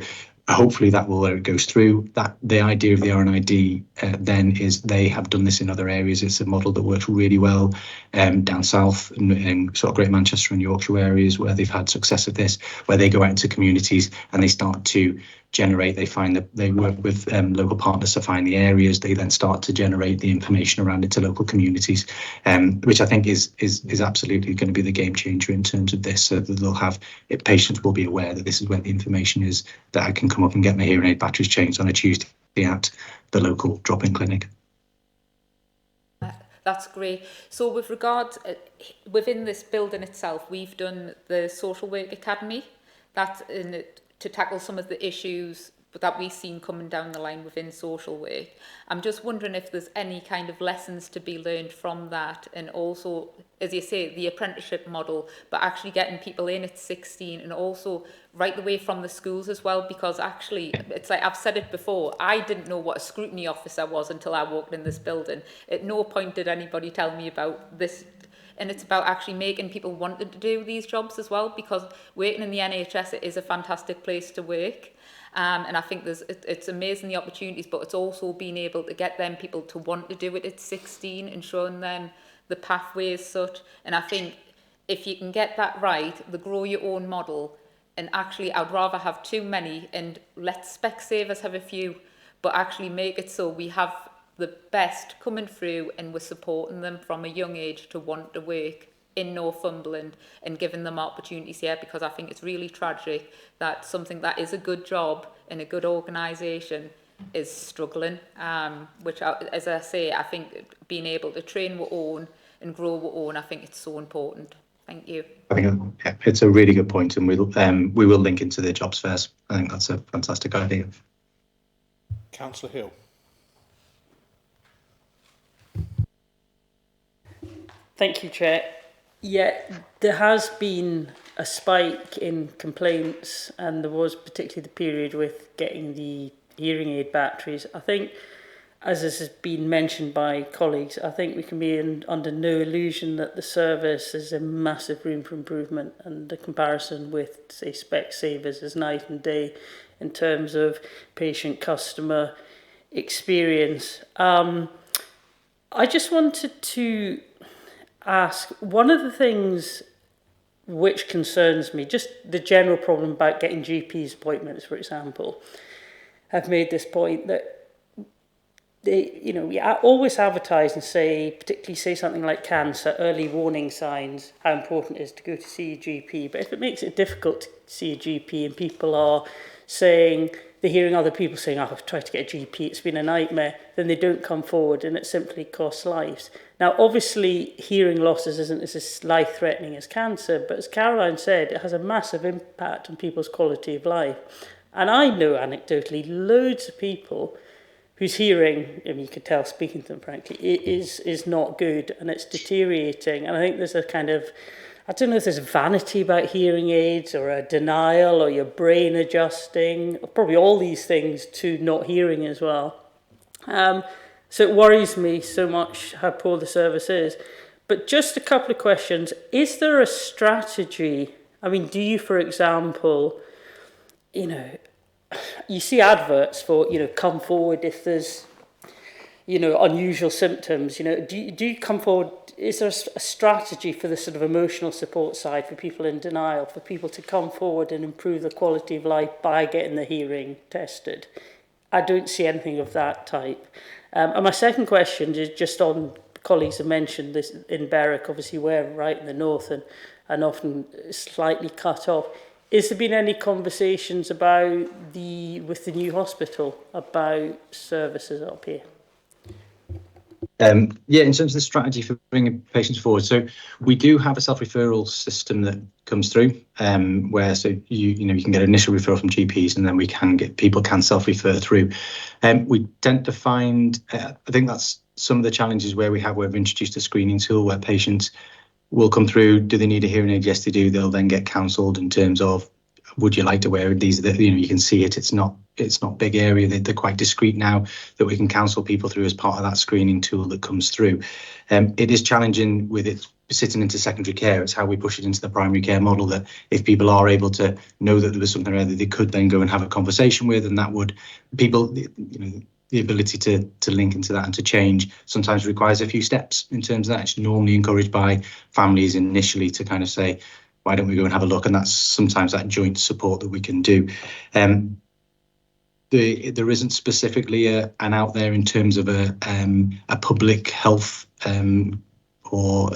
hopefully that will, where it goes through, that the idea of the R&ID then is they have done this in other areas. It's a model that works really well down south in sort of Greater Manchester and Yorkshire areas, where they've had success with this, where they go out into communities and they start to generate, they work with local partners to find the areas. They then start to generate the information around it to local communities, which I think is absolutely going to be the game changer in terms of this. So that patients will be aware that this is where the information is, that I can come up and get my hearing aid batteries changed on a Tuesday at the local drop-in clinic. That's great. So with regard, within this building itself, we've done the Social Work Academy, to tackle some of the issues that we've seen coming down the line within social work. I'm just wondering if there's any kind of lessons to be learned from that, and also, as you say, the apprenticeship model, but actually getting people in at 16, and also right the way from the schools as well, because actually, it's like I've said it before, I didn't know what a scrutiny officer was until I walked in this building. At no point did anybody tell me about this. And it's about actually making people want to do these jobs as well, because working in the NHS, it is a fantastic place to work. And I think it's amazing, the opportunities, but it's also being able to get them people to want to do it at 16 and showing them the pathway as such. And I think if you can get that right, the grow your own model, and actually I'd rather have too many and let Specsavers have a few, but actually make it so we have the best coming through and we're supporting them from a young age to want to work in Northumberland and giving them opportunities here, because I think it's really tragic that something that is a good job and a good organisation is struggling, which, as I say, I think being able to train our own and grow our own, I think it's so important. Thank you. I think it's a really good point, and we will link into the jobs fairs. I think that's a fantastic idea. Councillor Hill. Thank you, Chair. Yeah, there has been a spike in complaints, and there was particularly the period with getting the hearing aid batteries. I think, as this has been mentioned by colleagues, I think we can be under no illusion that the service is a massive room for improvement, and the comparison with, say, Specsavers is night and day in terms of patient-customer experience. I just wanted to ask, one of the things which concerns me, just the general problem about getting GPs appointments, for example, have made this point that we always advertise and say, particularly say something like cancer, early warning signs, how important it is to go to see a GP. But if it makes it difficult to see a GP and people are saying, they're hearing other people saying, oh, I've tried to get a GP, it's been a nightmare, then they don't come forward and it simply costs lives. Now, obviously, hearing losses isn't as life-threatening as cancer, but as Caroline said, it has a massive impact on people's quality of life. And I know anecdotally loads of people whose hearing, I mean, you could tell speaking to them, frankly, it is not good and it's deteriorating. And I think there's a kind of, I don't know if there's vanity about hearing aids or a denial or your brain adjusting, or probably all these things to not hearing as well. So it worries me so much how poor the service is. But just a couple of questions. Is there a strategy? I mean, do you, for example, you see adverts for, come forward if there's, unusual symptoms, do you come forward? Is there a strategy for the sort of emotional support side for people in denial, for people to come forward and improve the quality of life by getting the hearing tested? I don't see anything of that type. And my second question is just on, colleagues have mentioned this in Berwick, obviously we're right in the north and often slightly cut off. Has there been any conversations with the new hospital about services up here? In terms of the strategy for bringing patients forward, so we do have a self-referral system that comes through, where you can get an initial referral from GPs, and then people can self-refer through. We tend to find, I think that's some of the challenges where we've introduced a screening tool where patients will come through. Do they need a hearing aid? Yes, they do. They'll then get counselled in terms of, would you like to wear it? These are you can see it. It's not big area. They're quite discreet now that we can counsel people through as part of that screening tool that comes through. It is challenging with it sitting into secondary care. It's how we push it into the primary care model, that if people are able to know that there was something there that they could then go and have a conversation with, and that would the ability to link into that and to change sometimes requires a few steps in terms of that. It's normally encouraged by families initially to kind of say, why don't we go and have a look? And that's sometimes that joint support that we can do. There isn't specifically an out there in terms of a public health or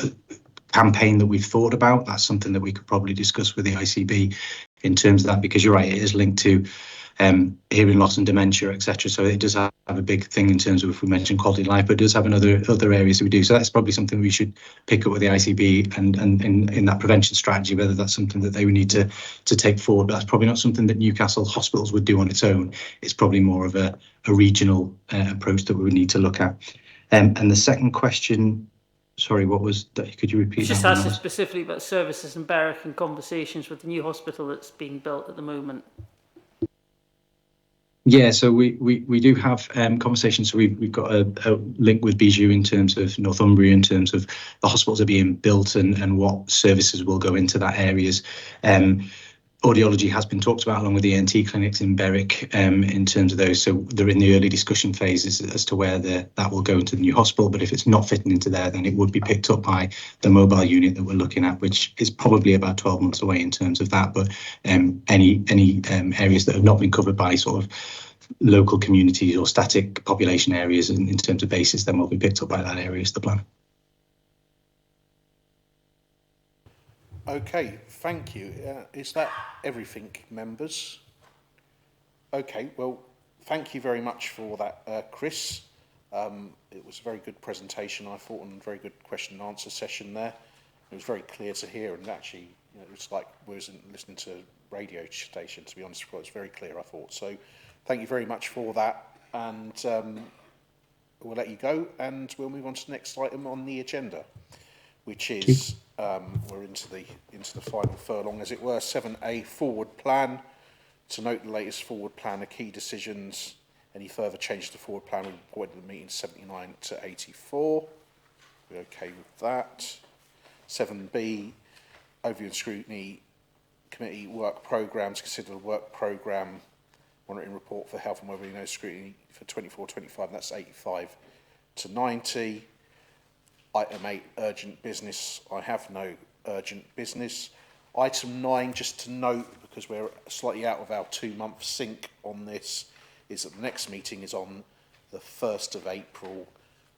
campaign that we've thought about. That's something that we could probably discuss with the ICB in terms of that, because you're right, it is linked to hearing loss and dementia, etc. So it does have a big thing in terms of, if we mentioned quality of life, but it does have other areas that we do. So that's probably something we should pick up with the ICB and in that prevention strategy, whether that's something that they would need to take forward. But that's probably not something that Newcastle hospitals would do on its own. It's probably more of a regional approach that we would need to look at. And the second question, sorry, what was that? Could you repeat that? Just asking specifically about services in Berwick and conversations with the new hospital that's being built at the moment. Yeah, so we do have conversations. So we've got a link with Bijou in terms of Northumbria, in terms of the hospitals are being built and what services will go into that areas. Audiology has been talked about along with the ENT clinics in Berwick in terms of those. So they're in the early discussion phases as to where that will go into the new hospital. But if it's not fitting into there, then it would be picked up by the mobile unit that we're looking at, which is probably about 12 months away in terms of that. But any areas that have not been covered by sort of local communities or static population areas in terms of basis, then will be picked up by that area is the plan. Okay, thank you. Is that everything, members? Okay, well, thank you very much for that, Chris. It was a very good presentation, I thought, and a very good question and answer session there. It was very clear to hear, and actually, you know, it was like we was listening to a radio station, to be honest. It was very clear, I thought. So thank you very much for that, and we'll let you go, and we'll move on to the next item on the agenda, which is we're into the final furlong, as it were. 7A, forward plan. To note the latest forward plan, the key decisions, any further changes to forward plan, we reported in the meeting 79 to 84. We're okay with that. 7B, overview and scrutiny committee work programme, to consider the work programme monitoring report for health and wellbeing OSC scrutiny for 24-25, and that's 85 to 90. Item 8, urgent business. I have no urgent business. Item 9, just to note, because we're slightly out of our 2-month sync on this, is that the next meeting is on the 1st of April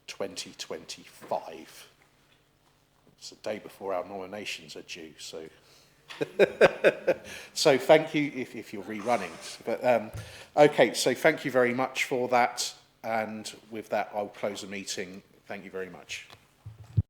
2025. It's the day before our nominations are due, so so thank you if you're rerunning. But okay, so thank you very much for that, and with that I'll close the meeting. Thank you very much.